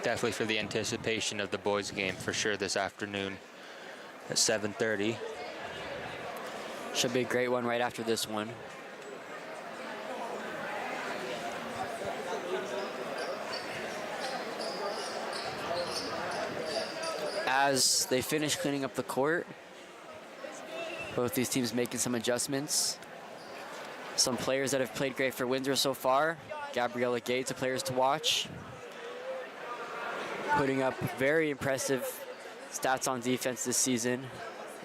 Definitely for the anticipation of the boys' game for sure this afternoon at 7:30. Should be a great one right after this one. As they finish cleaning up the court, both these teams making some adjustments. Some players that have played great for Windsor so far. Gabriella Gates, a players to watch. Putting up very impressive stats on defense this season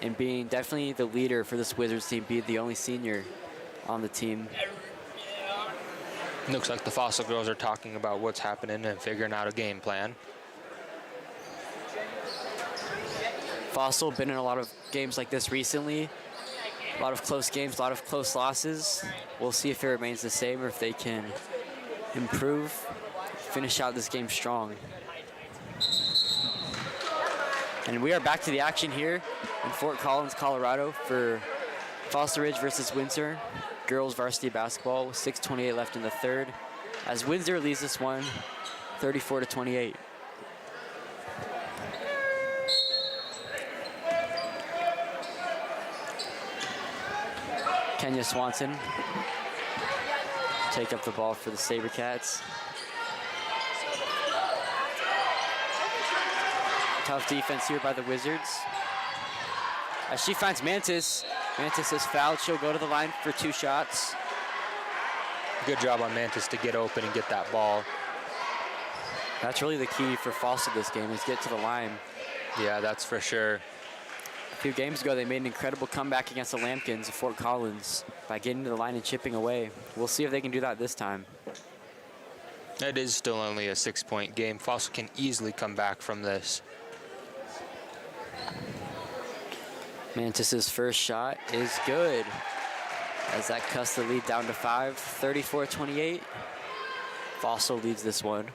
and being definitely the leader for this Wizards team, being the only senior on the team. Looks like the Fossil girls are talking about what's happening and figuring out a game plan. Fossil been in a lot of games like this recently. A lot of close games, a lot of close losses. We'll see if it remains the same or if they can improve, finish out this game strong. And we are back to the action here in Fort Collins, Colorado for Fossil Ridge versus Windsor. Girls varsity basketball with 6:28 left in the third as Windsor leads this one 34-28. Kenya Swanson take up the ball for the Sabercats. Tough defense here by the Wizards. As she finds Mantis. Mantis is fouled. She'll go to the line for 2 shots. Good job on Mantis to get open and get that ball. That's really the key for Fossil this game is get to the line. Yeah, that's for sure. A few games ago, they made an incredible comeback against the Lambkins of Fort Collins by getting to the line and chipping away. We'll see if they can do that this time. It is still only a 6-point game. Fossil can easily come back from this. Mantis's first shot is good as that cuts the lead down to 5, 34-28. Fossil leads this one.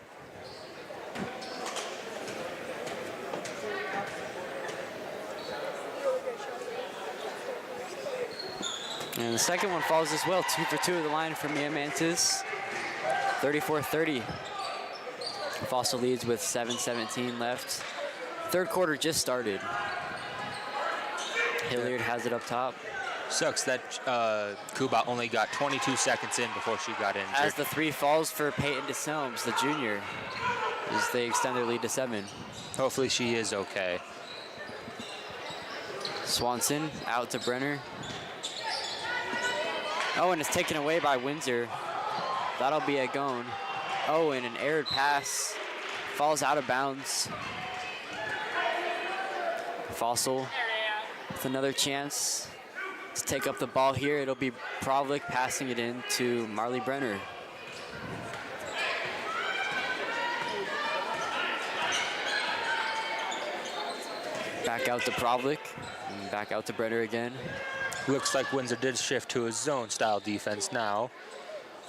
And the second one falls as well. 2 for 2 at the line from Mia Mantis. 34-30. Fossil leads with 7:17 left. Third quarter just started. Hilliard has it up top. Sucks that Kuba only got 22 seconds in before she got injured. As the 3 falls for Peyton DeSelms, the junior, as they extend their lead to 7. Hopefully she is okay. Swanson out to Brenner. Oh, and it's taken away by Windsor. That'll be a gone. Oh, and an errored pass falls out of bounds. Fossil with another chance to take up the ball here. It'll be Provlik passing it in to Marley Brenner. Back out to Provlik and back out to Brenner again. Looks like Windsor did shift to a zone style defense now.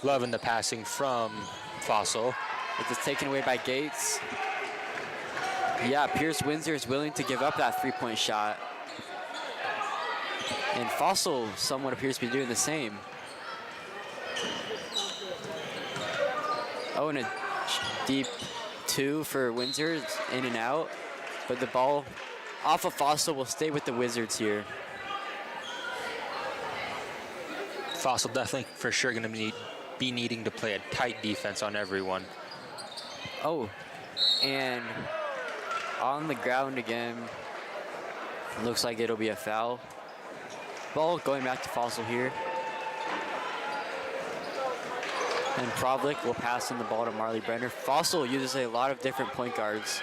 Loving the passing from Fossil. It's taken away by Gates. Yeah, Pierce Windsor is willing to give up that 3-point shot. And Fossil somewhat appears to be doing the same. Oh, and a deep 2 for Windsor, in and out. But the ball off of Fossil will stay with the Wizards here. Fossil definitely for sure going to need be needing to play a tight defense on everyone. Oh, and on the ground again. Looks like it'll be a foul. Ball going back to Fossil here. And Provlik will pass in the ball to Marley Brenner. Fossil uses a lot of different point guards,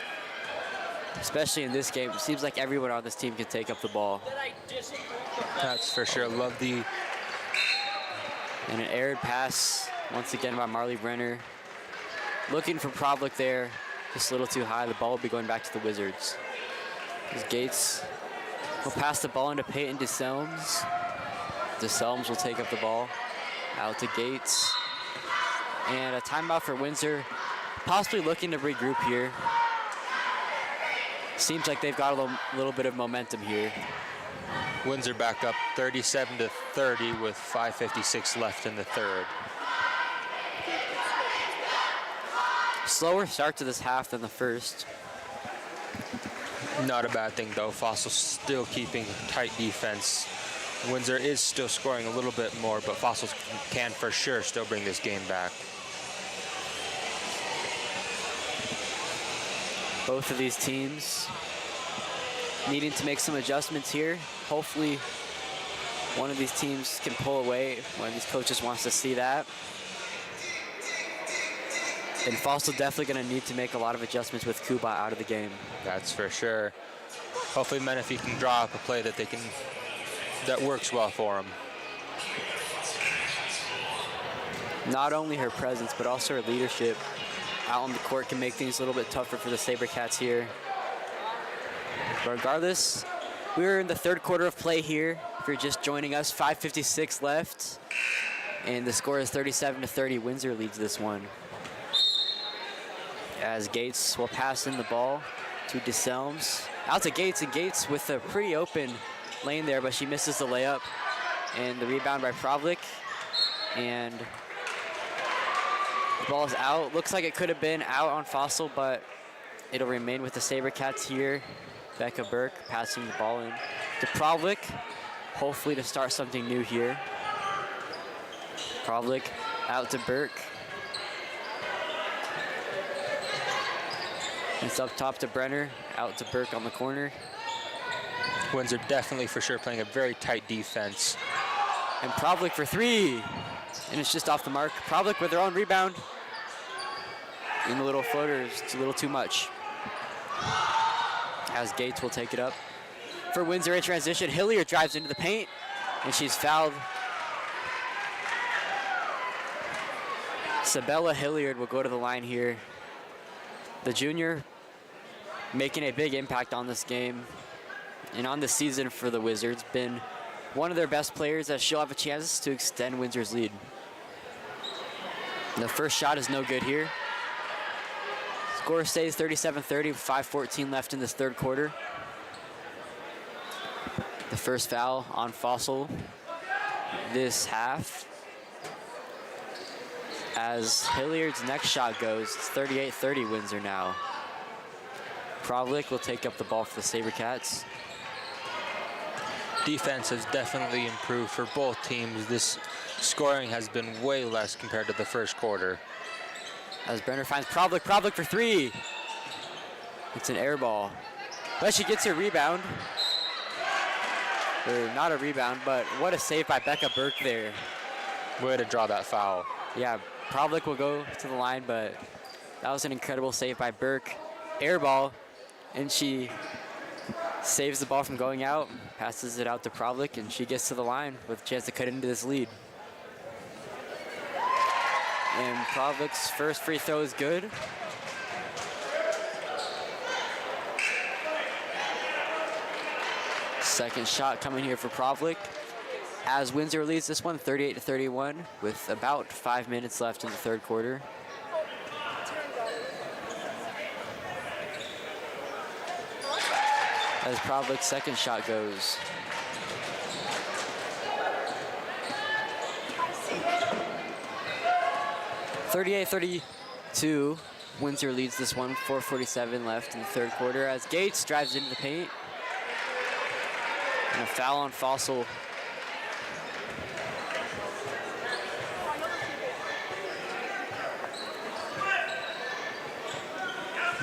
especially in this game. It seems like everyone on this team can take up the ball. That's for sure. Love the... And an aired pass once again by Marley Brenner. Looking for Provlik there, just a little too high. The ball will be going back to the Wizards. As Gates will pass the ball into Peyton DeSelms. DeSelms will take up the ball. Out to Gates. And a timeout for Windsor. Possibly looking to regroup here. Seems like they've got a little bit of momentum here. Windsor back up 37-30 with 5:56 left in the third. Slower start to this half than the first. Not a bad thing though. Fossil still keeping tight defense. Windsor is still scoring a little bit more, but Fossil can for sure still bring this game back. Both of these teams needing to make some adjustments here. Hopefully one of these teams can pull away. One of these coaches wants to see that. And Fossil definitely going to need to make a lot of adjustments with Kuba out of the game. That's for sure. Hopefully Menifee can draw up a play that works well for him. Not only her presence, but also her leadership out on the court can make things a little bit tougher for the Sabercats here. But regardless, we're in the third quarter of play here. If you're just joining us, 5:56 left. And the score is 37-30. Windsor leads this one. As Gates will pass in the ball to DeSelms. Out to Gates, and Gates with a pretty open lane there, but she misses the layup. And the rebound by Provlik. And the ball is out. Looks like it could have been out on Fossil, but it'll remain with the Sabercats here. Becca Burke passing the ball in to Provlik, hopefully to start something new here. Provlik out to Burke. It's up top to Brenner, out to Burke on the corner. Windsor definitely for sure playing a very tight defense. And Provlik for three. And it's just off the mark. Provlik with their own rebound. And the little floater is a little too much. As Gates will take it up. For Windsor in transition, Hilliard drives into the paint. And she's fouled. Sabella Hilliard will go to the line here. The junior making a big impact on this game and on the season for the Wizards. Been one of their best players, as she'll have a chance to extend Windsor's lead. The first shot is no good here. Score stays 37-30 with 5:14 left in this third quarter. The first foul on Fossil this half. As Hilliard's next shot goes, it's 38-30 Windsor now. Provlik will take up the ball for the Sabercats. Defense has definitely improved for both teams. This scoring has been way less compared to the first quarter. As Brenner finds Provlik, Provlik for three. It's an air ball. But she gets her rebound. Or not a rebound, but what a save by Becca Burke there. Way to draw that foul. Yeah, Provlik will go to the line, but that was an incredible save by Burke. Air ball, and she saves the ball from going out, passes it out to Provlik, and she gets to the line with a chance to cut into this lead. And Provlik's first free throw is good. Second shot coming here for Provlik. As Windsor leads this one 38-31 with about 5 minutes left in the third quarter. As Provlik's second shot goes. (38-32). Windsor leads this one, 4:47 left in the third quarter as Gates drives into the paint. And a foul on Fossil.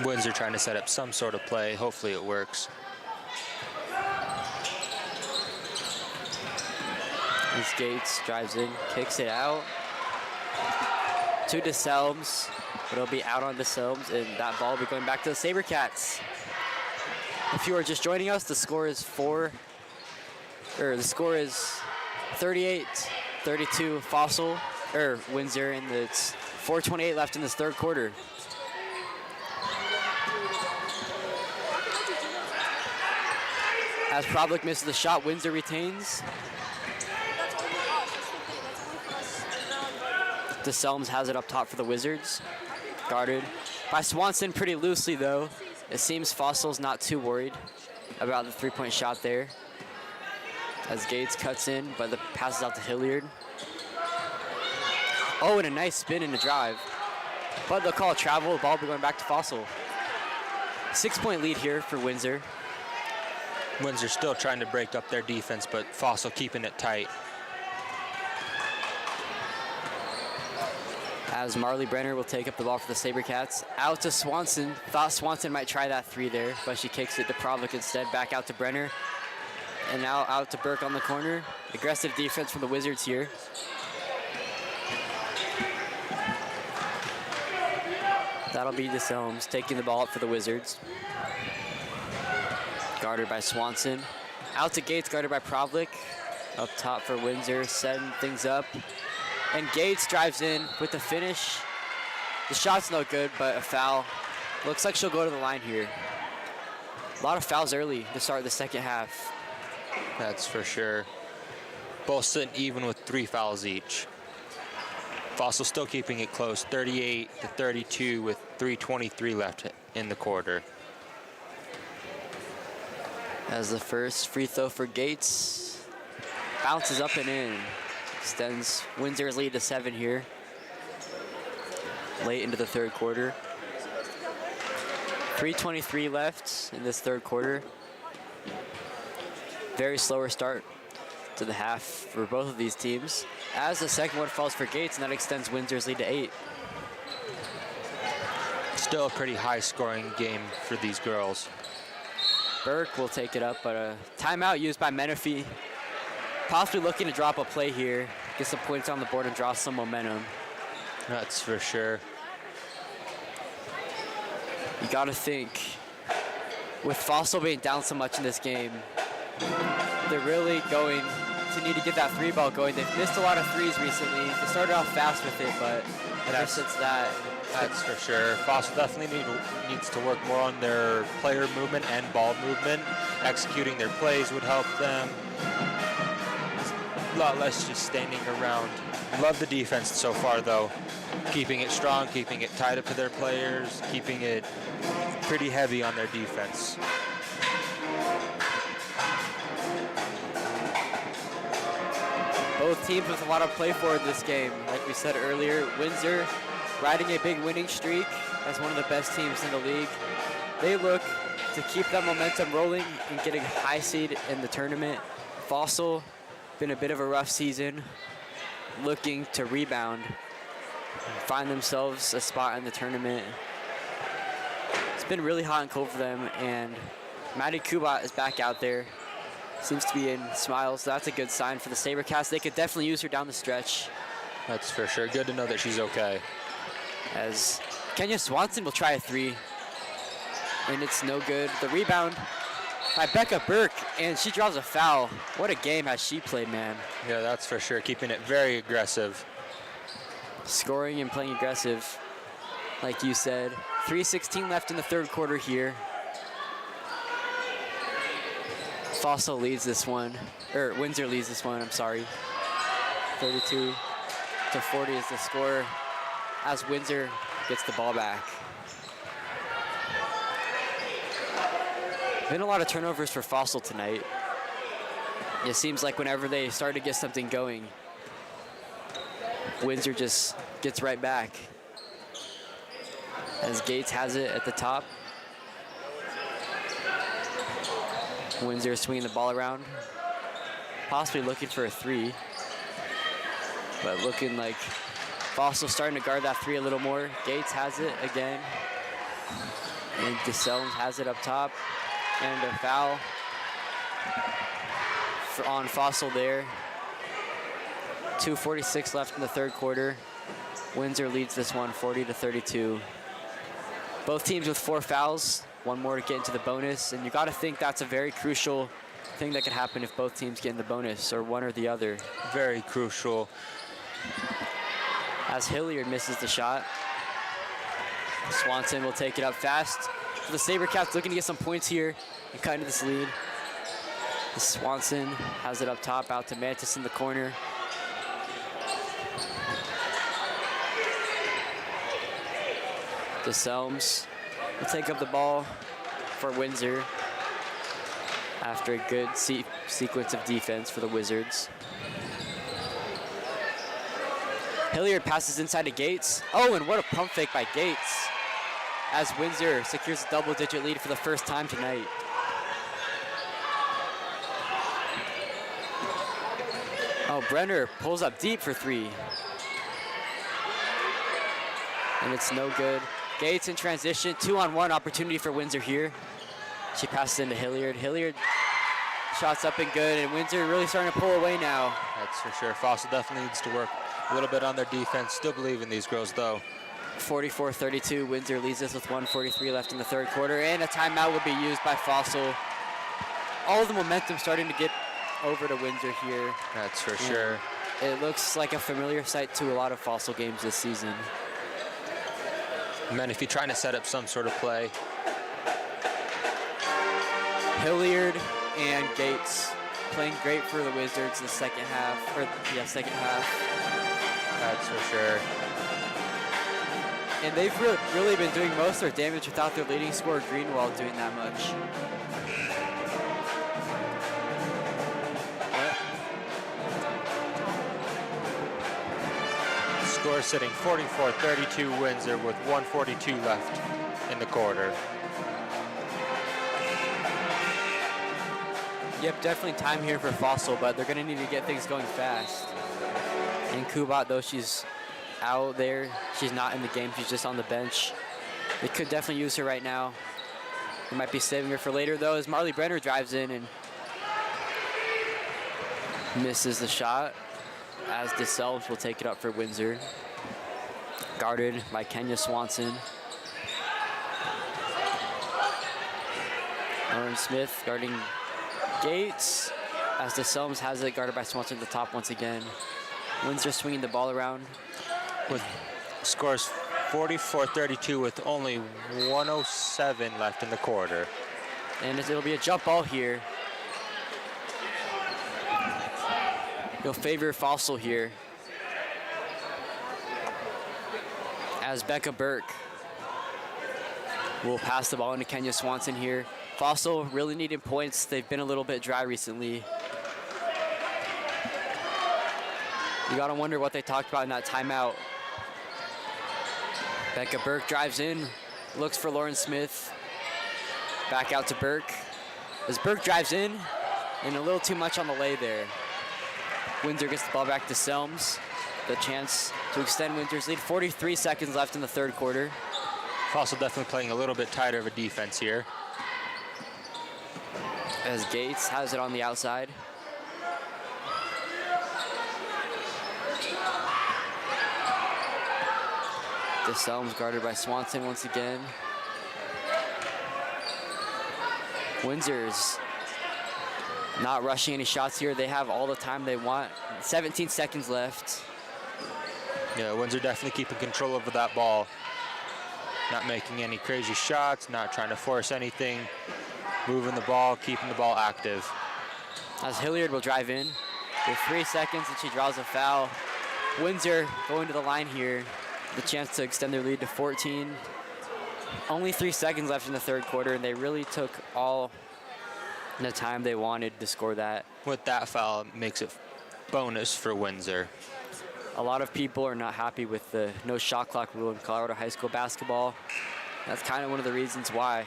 Windsor trying to set up some sort of play. Hopefully it works. As Gates drives in, kicks it out to DeSelms, but it'll be out on DeSelms, and that ball will be going back to the Sabercats. If you are just joining us, the score is 38-32 Windsor, and it's 4:28 left in this third quarter. As Problik misses the shot, Windsor retains. DeSelms has it up top for the Wizards. Guarded by Swanson pretty loosely though. It seems Fossil's not too worried about the three-point shot there. As Gates cuts in, but the pass is out to Hilliard. Oh, and a nice spin and a drive. But they'll call a travel, the ball will be going back to Fossil. 6-point lead here for Windsor. Windsor still trying to break up their defense, but Fossil keeping it tight. As Marley Brenner will take up the ball for the Sabercats. Out to Swanson. Thought Swanson might try that three there, but she kicks it to Problik instead. Back out to Brenner. And now out to Burke on the corner. Aggressive defense from the Wizards here. That'll be DeSelms taking the ball up for the Wizards. Guarded by Swanson. Out to Gates, guarded by Problik. Up top for Windsor, setting things up. And Gates drives in with the finish. The shot's no good, but a foul. Looks like she'll go to the line here. A lot of fouls early to start the second half. That's for sure. Both sitting even with 3 fouls each. Fossil still keeping it close, 38-32 with 3:23 left in the quarter. As the first free throw for Gates bounces up and in. Extends Windsor's lead to 7 here. Late into the third quarter. 3:23 left in this third quarter. Very slower start to the half for both of these teams. As the second one falls for Gates, and that extends Windsor's lead to 8. Still a pretty high scoring game for these girls. Burke will take it up, but a timeout used by Menifee. Possibly looking to drop a play here, get some points on the board and draw some momentum. That's for sure. You gotta think, with Fossil being down so much in this game, they're really going to need to get that 3 ball going. They've missed a lot of threes recently. They started off fast with it, but ever since that, that's for sure. Fossil definitely needs to work more on their player movement and ball movement. Executing their plays would help them. A lot less just standing around. Love the defense so far though. Keeping it strong, keeping it tied up to their players, keeping it pretty heavy on their defense. both teams with a lot of play for this game. Like we said earlier, Windsor riding a big winning streak as one of the best teams in the league. They look to keep that momentum rolling and getting a high seed in the tournament. Fossil, been a bit of a rough season, looking to rebound and find themselves a spot in the tournament. It's been really hot and cold for them, and Maddie Kubat is back out there. Seems to be in smiles, so that's a good sign for the Sabercats. They could definitely use her down the stretch. That's for sure. Good to know that she's okay. As Kenya Swanson will try a three, and it's no good. The rebound by Becca Burke, and she draws a foul. What a game has she played, man. Yeah, that's for sure. Keeping it very aggressive. Scoring and playing aggressive, like you said. 3:16 left in the third quarter here. Fossil leads this one, or Windsor leads this one, I'm sorry. 32-40 is the score as Windsor gets the ball back. Been a lot of turnovers for Fossil tonight. It seems like whenever they start to get something going, Windsor just gets right back. As Gates has it at the top. Windsor swinging the ball around, possibly looking for a three, but looking like Fossil starting to guard that three a little more. Gates has it again. And DeSelms has it up top. And a foul on Fossil there. 2:46 left in the third quarter. Windsor leads this one 40-32. Both teams with 4 fouls, one more to get into the bonus, and you got to think that's a very crucial thing that could happen if both teams get in the bonus, or one or the other. Very crucial. As Hilliard misses the shot. Swanson will take it up fast. So the Sabercats looking to get some points here and cut into this lead. Swanson has it up top, out to Mantis in the corner. DeSelms will take up the ball for Windsor after a good sequence of defense for the Wizards. Hilliard passes inside to Gates. Oh, and what a pump fake by Gates as Windsor secures a double-digit lead for the first time tonight. Oh, Brenner pulls up deep for 3. And it's no good. Gates in transition, 2-on-1 opportunity for Windsor here. She passes into Hilliard. Hilliard shots up and good, and Windsor really starting to pull away now. That's for sure. Fossil definitely needs to work a little bit on their defense. Still believe in these girls, though. 44-32, Windsor leads this with 1:43 left in the third quarter, and a timeout will be used by Fossil. All the momentum starting to get over to Windsor here. That's for sure. It looks like a familiar sight to a lot of Fossil games this season. Man, if you're trying to set up some sort of play. Hilliard and Gates playing great for the Wizards the second half. Second half. That's for sure. And they've really been doing most of their damage without their leading scorer Greenwald doing that much. Score sitting 44-32 Windsor with 1:42 left in the quarter. Yep, definitely time here for Fossil, but they're going to need to get things going fast. And Kubat, though she's out there, she's not in the game, she's just on the bench. They could definitely use her right now. They might be saving her for later, though, as Marley Brenner drives in and misses the shot, as DeSelms will take it up for Windsor. Guarded by Kenya Swanson. Lauren Smith guarding Gates, as DeSelms has it, guarded by Swanson at the top once again. Windsor swinging the ball around. With scores 44-32 with only 1:07 left in the quarter. And it'll be a jump ball here. He'll favor Fossil here, as Becca Burke will pass the ball into Kenya Swanson here. Fossil really needing points. They've been a little bit dry recently. You gotta wonder what they talked about in that timeout. Becca Burke drives in, looks for Lauren Smith. Back out to Burke. As Burke drives in, and a little too much on the lay there. Windsor gets the ball back to Selms. The chance to extend Windsor's lead. 43 seconds left in the third quarter. Fossil definitely playing a little bit tighter of a defense here. As Gates has it on the outside. DeSelms guarded by Swanson once again. Windsor's not rushing any shots here. They have all the time they want. 17 seconds left. Yeah, Windsor definitely keeping control over that ball. Not making any crazy shots, not trying to force anything. Moving the ball, keeping the ball active. As Hilliard will drive in with 3 seconds, and she draws a foul. Windsor going to the line here. The chance to extend their lead to 14. Only 3 seconds left in the third quarter, and they really took all the time they wanted to score that. With that foul, it makes it bonus for Windsor. A lot of people are not happy with the no shot clock rule in Colorado high school basketball. That's kind of one of the reasons why.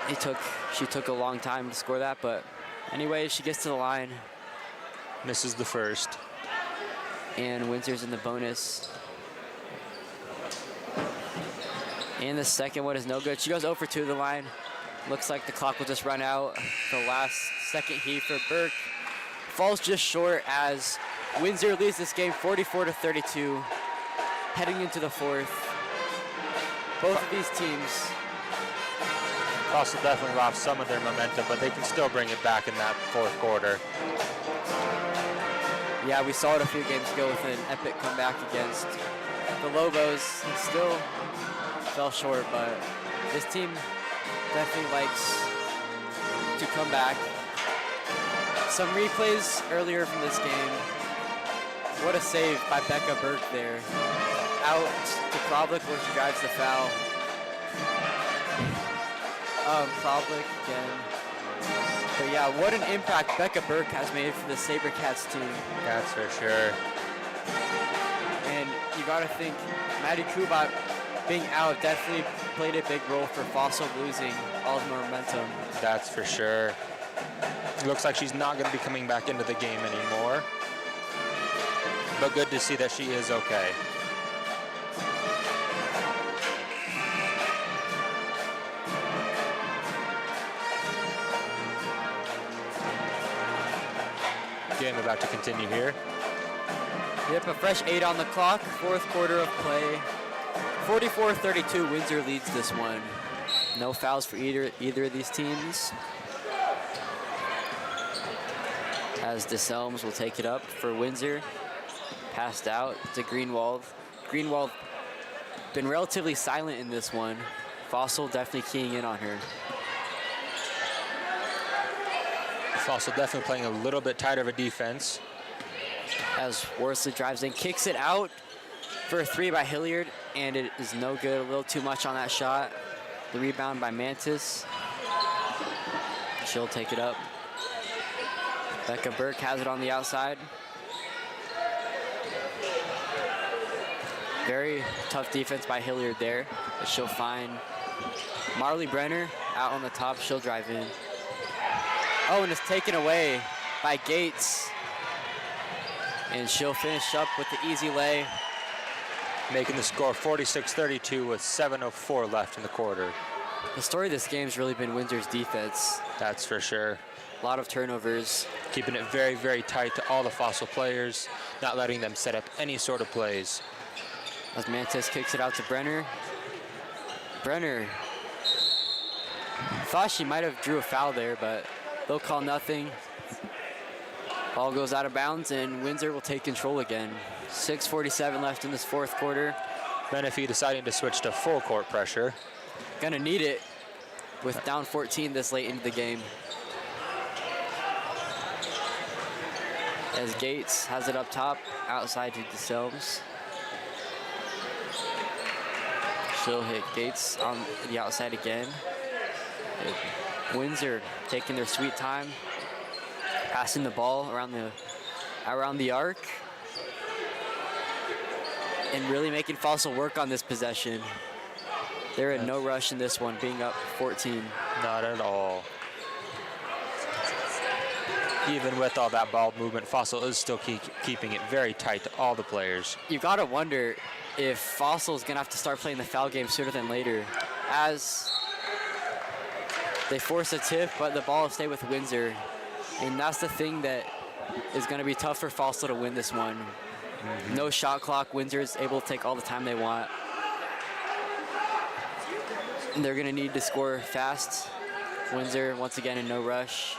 She took a long time to score that, but anyway, she gets to the line. Misses the first. And Windsor's in the bonus. And the second one is no good. She goes 0 for 2 to the line. Looks like the clock will just run out. The last second heat for Burke falls just short as Windsor leads this game 44-32, heading into the fourth. Both of these teams. Also definitely lost some of their momentum, but they can still bring it back in that fourth quarter. Yeah, we saw it a few games ago with an epic comeback against the Lobos. Still fell short, but this team definitely likes to come back. Some replays earlier from this game. What a save by Becca Burke there. Out to Problik where she drives the foul. Problik again. But yeah, what an impact Becca Burke has made for the Sabercats team. That's for sure. And you gotta think, Maddie Kubat being out definitely played a big role for Fossil losing all the momentum. That's for sure. It looks like she's not going to be coming back into the game anymore. But good to see that she is okay. Game about to continue here. Yep, a fresh 8 on the clock, fourth quarter of play. 44-32, Windsor leads this one. No fouls for either of these teams. As DeSelms will take it up for Windsor. Passed out to Greenwald. Greenwald been relatively silent in this one. Fossil definitely keying in on her. Fossil definitely playing a little bit tighter of a defense. As Worsley drives in, kicks it out for a 3 by Hilliard, and it is no good. A little too much on that shot. The rebound by Mantis. She'll take it up. Becca Burke has it on the outside. Very tough defense by Hilliard there, but she'll find Marley Brenner out on the top. She'll drive in. Oh, and it's taken away by Gates. And she'll finish up with the easy lay. Making the score 46-32 with 7:04 left in the quarter. The story of this game's really been Windsor's defense. That's for sure. A lot of turnovers. Keeping it very, very tight to all the Fossil players, not letting them set up any sort of plays. As Mantis kicks it out to Brenner. Brenner thought she might have drew a foul there, but they'll call nothing. Ball goes out of bounds, and Windsor will take control again. 6:47 left in this fourth quarter. Menifee deciding to switch to full court pressure. Gonna need it with down 14 this late into the game. As Gates has it up top, outside to DeSelms. She'll hit Gates on the outside again. Windsor taking their sweet time, passing the ball around the arc, and really making Fossil work on this possession. They're in no rush in this one, being up 14. Not at all. Even with all that ball movement, Fossil is still keeping it very tight to all the players. You gotta wonder if Fossil's gonna have to start playing the foul game sooner than later, as they force a tip, but the ball will stay with Windsor. And that's the thing that is gonna be tough for Fossil to win this one. No shot clock, Windsor is able to take all the time they want. And they're gonna need to score fast. Windsor, once again, in no rush.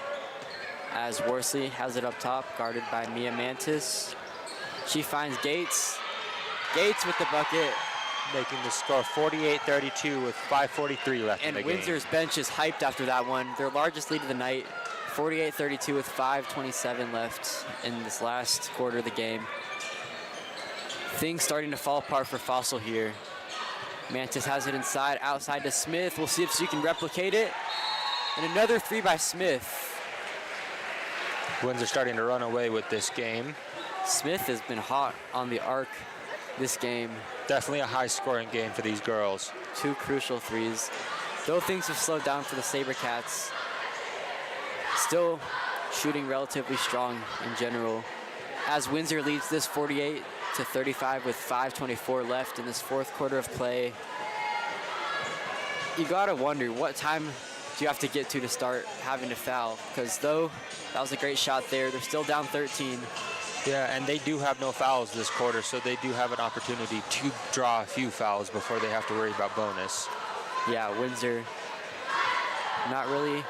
As Worsley has it up top, guarded by Mia Mantis. She finds Gates. Gates with the bucket. Making the score 48-32 with 5:43 left in the game. And Windsor's bench is hyped after that one. Their largest lead of the night, 48-32 with 5:27 left in this last quarter of the game. Things starting to fall apart for Fossil here. Mantis has it inside, outside to Smith. We'll see if she can replicate it. And another 3 by Smith. Windsor starting to run away with this game. Smith has been hot on the arc this game. Definitely a high-scoring game for these girls. 2 crucial threes. Though things have slowed down for the Sabercats, still shooting relatively strong in general. As Windsor leads this 48-35 with 5:24 left in this fourth quarter of play. you gotta wonder what time do you have to get to start having to foul? Because though that was a great shot there, they're still down 13. Yeah, and they do have no fouls this quarter, so they do have an opportunity to draw a few fouls before they have to worry about bonus. Yeah, Windsor not really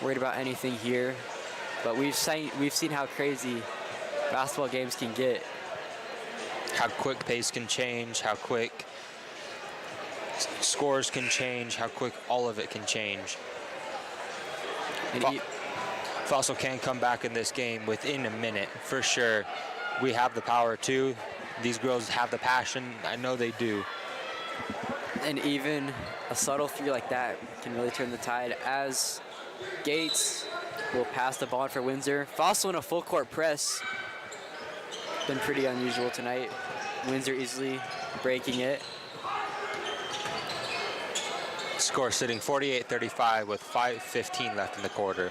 worried about anything here, but we've seen how crazy basketball games can get. How quick pace can change, how quick scores can change, how quick all of it can change. And Fossil can come back in this game within a minute, for sure. We have the power too. These girls have the passion. I know they do. And even a subtle three like that can really turn the tide, as Gates will pass the ball for Windsor. Fossil in a full court press. Been pretty unusual tonight. Windsor easily breaking it. Score sitting 48-35 with 5:15 left in the quarter.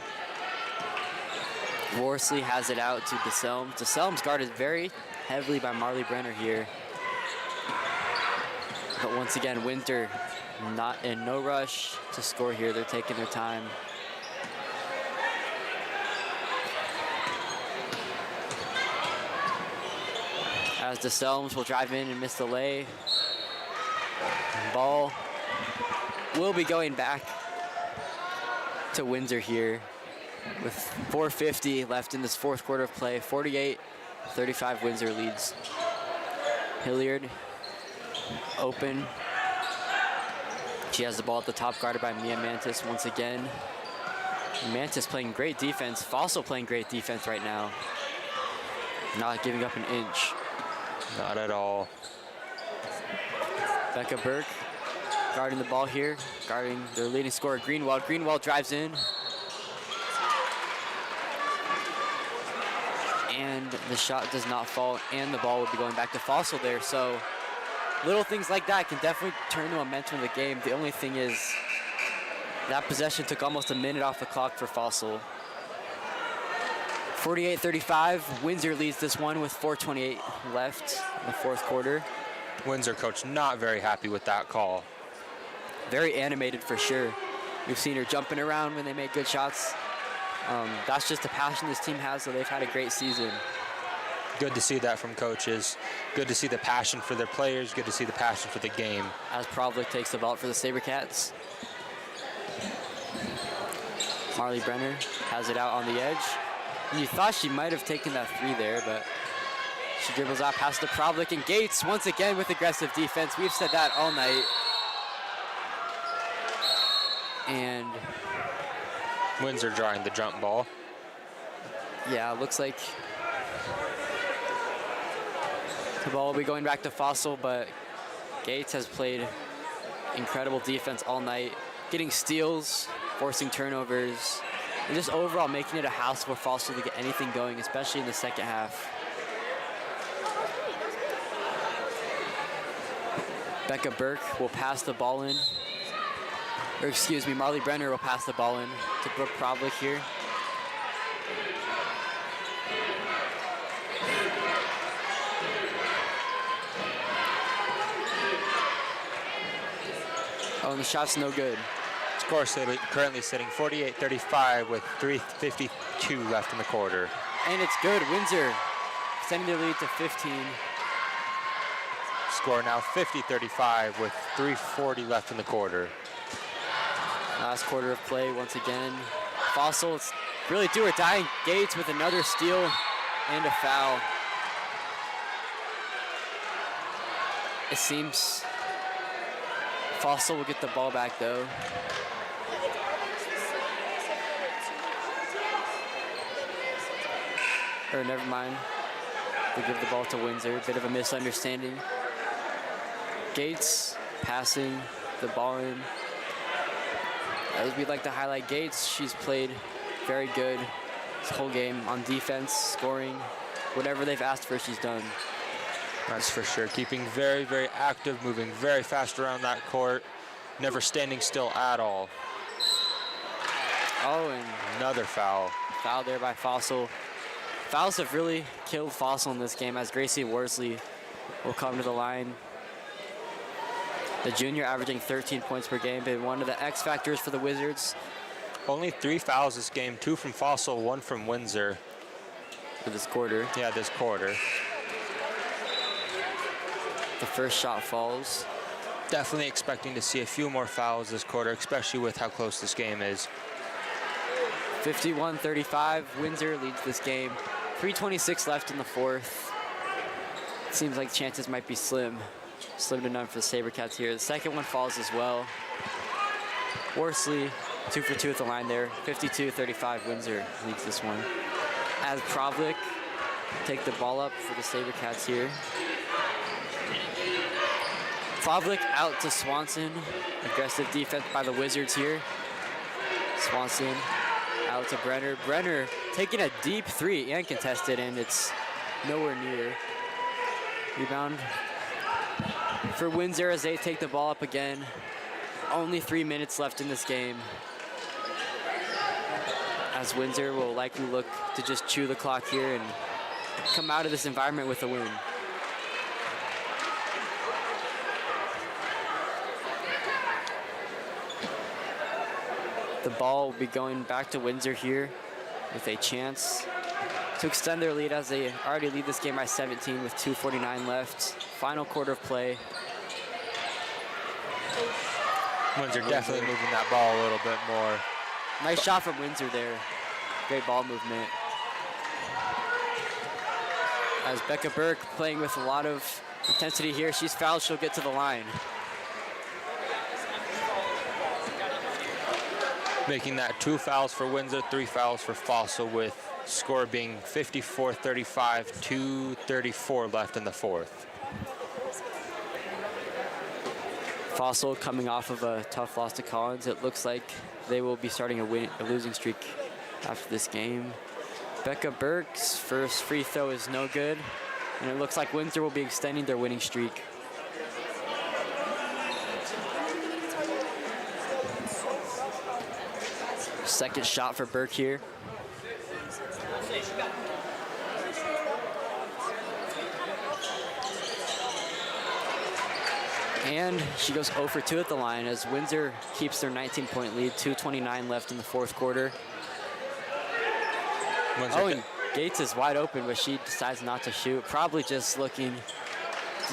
Worsley has it out to DeSelms. DeSelms guarded very heavily by Marley Brenner here. But once again, Windsor not in no rush to score here. They're taking their time. As DeSelms will drive in and miss the lay. Ball will be going back to Windsor here with 4:50 left in this fourth quarter of play. 48-35 Windsor leads. Hilliard open. She has the ball at the top, guarded by Mia Mantis once again. Mantis playing great defense. Fossil playing great defense right now. Not giving up an inch. Not at all. Becca Burke guarding the ball here, guarding their leading scorer, Greenwald. Greenwald drives in. And the shot does not fall, and the ball will be going back to Fossil there. So little things like that can definitely turn the momentum of the game. The only thing is that possession took almost a minute off the clock for Fossil. 48-35, Windsor leads this one with 4:28 left in the fourth quarter. Windsor coach not very happy with that call. Very animated for sure. We've seen her jumping around when they make good shots. That's just the passion this team has, so they've had a great season. Good to see that from coaches. Good to see the passion for their players. Good to see the passion for the game. As Provlik takes the ball for the Sabercats. Marley Brenner has it out on the edge. And you thought she might have taken that three there, but she dribbles out past the Provlik, and Gates once again with aggressive defense. We've said that all night. And Windsor drawing the jump ball. yeah, looks like the ball will be going back to Fossil, but Gates has played incredible defense all night, getting steals, forcing turnovers, and just overall making it a house for Fossil to get anything going, especially in the second half. Becca Burke will pass the ball in. Or excuse me, Marley Brenner will pass the ball in to Brooke Provlik here. Oh, and the shot's no good. Score currently sitting 48-35 with 3:52 left in the quarter. And it's good. Windsor extending their lead to 15. Score now 50-35 with 3:40 left in the quarter. Last quarter of play once again. Fossil, it's really do or die. Gates with another steal and a foul. It seems Fossil will get the ball back though. Or never mind. They give the ball to Windsor. Bit of a misunderstanding. Gates passing the ball in. As we'd like to highlight Gates, she's played very good this whole game on defense, scoring, whatever they've asked for, she's done. That's for sure. Keeping very, very active, moving very fast around that court, never standing still at all. Oh, and Another foul. foul there by Fossil. Fouls have really killed Fossil in this game, as Gracie Worsley will come to the line. The junior averaging 13 points per game, been one of the X factors for the Wizards. Only 3 fouls this game, 2 from Fossil, 1 from Windsor. For this quarter. Yeah, this quarter. The first shot falls. Definitely expecting to see a few more fouls this quarter, especially with how close this game is. 51-35, Windsor leads this game. 3:26 left in the fourth. It seems like chances might be slim to none for the Sabercats here. The second one falls as well. Worsley, 2 for 2 at the line there. 52-35, Windsor leads this one. As Provlik take the ball up for the Sabercats here. Provlik out to Swanson. Aggressive defense by the Wizards here. Swanson out to Brenner. Brenner taking a deep 3 and contested, and it's nowhere near. Rebound for Windsor as they take the ball up again. Only 3 minutes left in this game, as Windsor will likely look to just chew the clock here and come out of this environment with a win. The ball will be going back to Windsor here with a chance to extend their lead, as they already lead this game by 17 with 2:49 left. Final quarter of play. Windsor definitely moving that ball a little bit more. Nice shot from Windsor there. Great ball movement. As Becca Burke playing with a lot of intensity here. She's fouled, she'll get to the line. Making that 2 fouls for Windsor, 3 fouls for Fossil, with score being 54-35, 2:34 left in the fourth. Fossil coming off of a tough loss to Collins. It looks like they will be starting a losing streak after this game. Becca Burke's first free throw is no good, and it looks like Windsor will be extending their winning streak. Second shot for Burke here. And she goes 0 for 2 at the line as Windsor keeps their 19-point lead. 2:29 left in the fourth quarter. And Gates is wide open, but she decides not to shoot. Probably just looking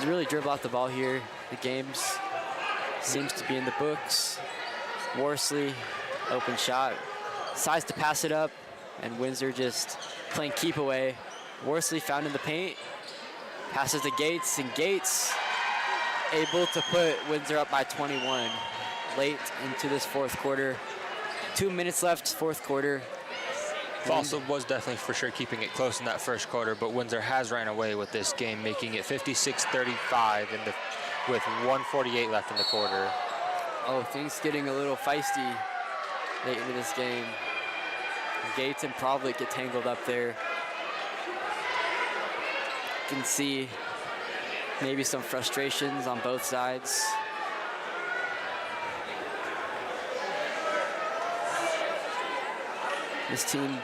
to really dribble out the ball here. The games seems to be in the books. Worsley, open shot. Decides to pass it up, and Windsor just playing keep away. Worsley found in the paint. Passes to Gates, and Gates able to put Windsor up by 21 late into this fourth quarter. 2 minutes left, fourth quarter. Fossil was definitely for sure keeping it close in that first quarter, but Windsor has ran away with this game, making it 56-35 with 1:48 left in the quarter. Oh, things getting a little feisty late into this game. Gates and Provlik get tangled up there. You can see maybe some frustrations on both sides. This team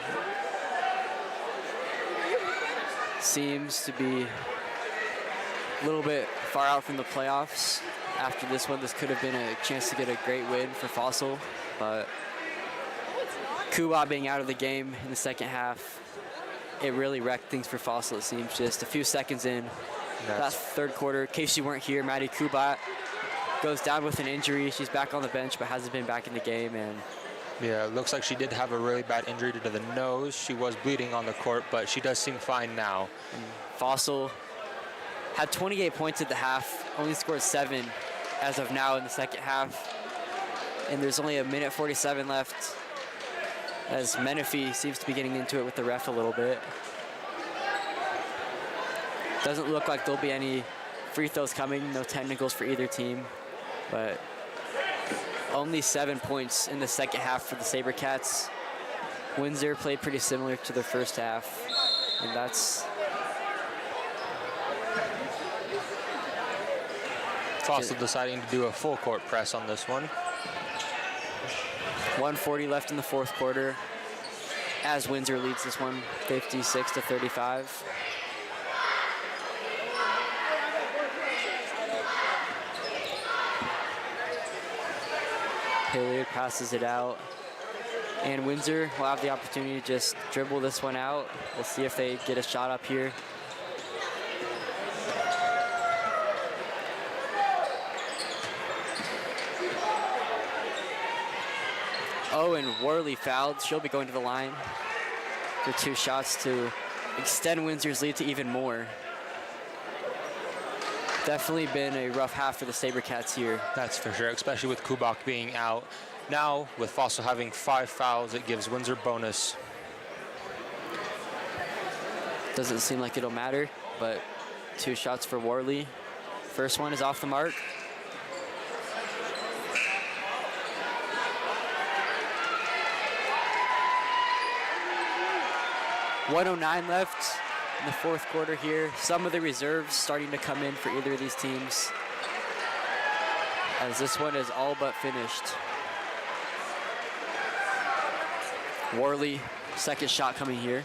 seems to be a little bit far out from the playoffs. After this one, this could have been a chance to get a great win for Fossil, but Kuba being out of the game in the second half, it really wrecked things for Fossil, it seems. Just a few seconds in, last third quarter. In case you weren't here, Maddie Kubat goes down with an injury. She's back on the bench, but hasn't been back in the game. And yeah, it looks like she did have a really bad injury to the nose. She was bleeding on the court, but she does seem fine now. And Fossil had 28 points at the half, only scored 7 as of now in the second half. And there's only 1:47 left, as Menifee seems to be getting into it with the ref a little bit. Doesn't look like there'll be any free throws coming, no technicals for either team, but only 7 points in the second half for the Sabercats. Windsor played pretty similar to their first half, and that's Fossil deciding to do a full court press on this one. 1:40 left in the fourth quarter, as Windsor leads this one 56-35. Hilliard passes it out. And Windsor will have the opportunity to just dribble this one out. We'll see if they get a shot up here. Oh, and Worley fouled. She'll be going to the line for 2 shots to extend Windsor's lead to even more. Definitely been a rough half for the Sabercats here. That's for sure, especially with Kubak being out. Now, with Fossil having 5 fouls, it gives Windsor bonus. Doesn't seem like it'll matter, but 2 shots for Worley. First one is off the mark. .109 left in the 4th quarter here. Some of the reserves starting to come in for either of these teams, as this one is all but finished. Worley, second shot coming here.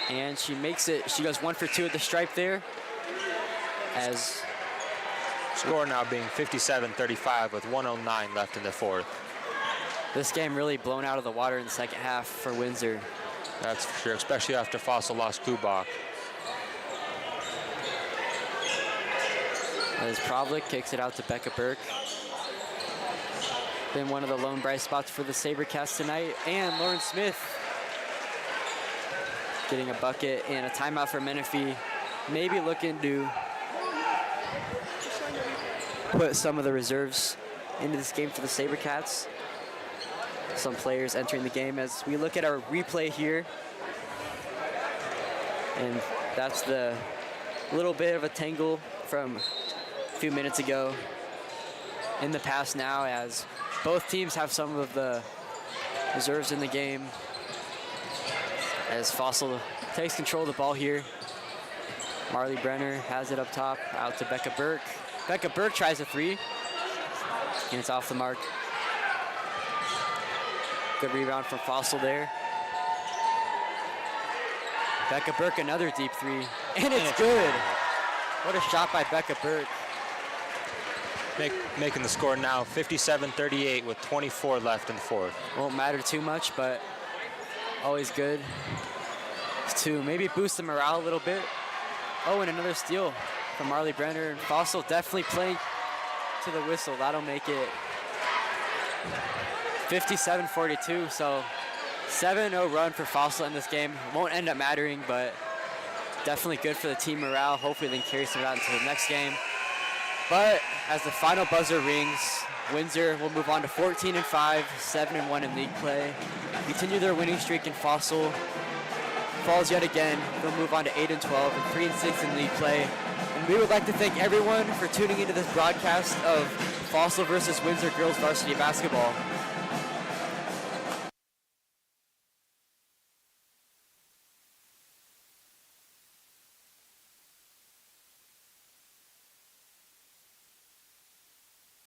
And she makes it. She goes 1 for 2 at the stripe there. As score now being 57-35 with 109 left in the 4th. This game really blown out of the water in the second half for Windsor. That's for sure, especially after Fossil lost Kubak. As Provlik kicks it out to Becca Burke. Been one of the lone bright spots for the Sabercats tonight. And Lauren Smith getting a bucket and a timeout for Menifee. Maybe looking to put some of the reserves into this game for the Sabercats. Some players entering the game as we look at our replay here. And that's the little bit of a tangle from a few minutes ago. In the past now, as both teams have some of the reserves in the game. As Fossil takes control of the ball here. Marley Brenner has it up top, out to Becca Burke. Becca Burke tries a 3, and it's off the mark. Good rebound from Fossil there. Becca Burke, another deep 3, and it's good. What a shot by Becca Burke. Making the score now 57-38 with 24 left in the 4th. Won't matter too much, but always good to maybe boost the morale a little bit. Oh, and another steal from Marley Brenner. And Fossil definitely playing to the whistle. That'll make it 57-42. So 7-0 run for Fossil in this game. Won't end up mattering, but definitely good for the team morale. Hopefully they can carry some of that into the next game. But as the final buzzer rings, Windsor will move on to 14-5, 7-1 in league play. Continue their winning streak, and Fossil falls yet again. They'll move on to 8-12 and 3-6 in league play. And we would like to thank everyone for tuning into this broadcast of Fossil versus Windsor girls varsity basketball.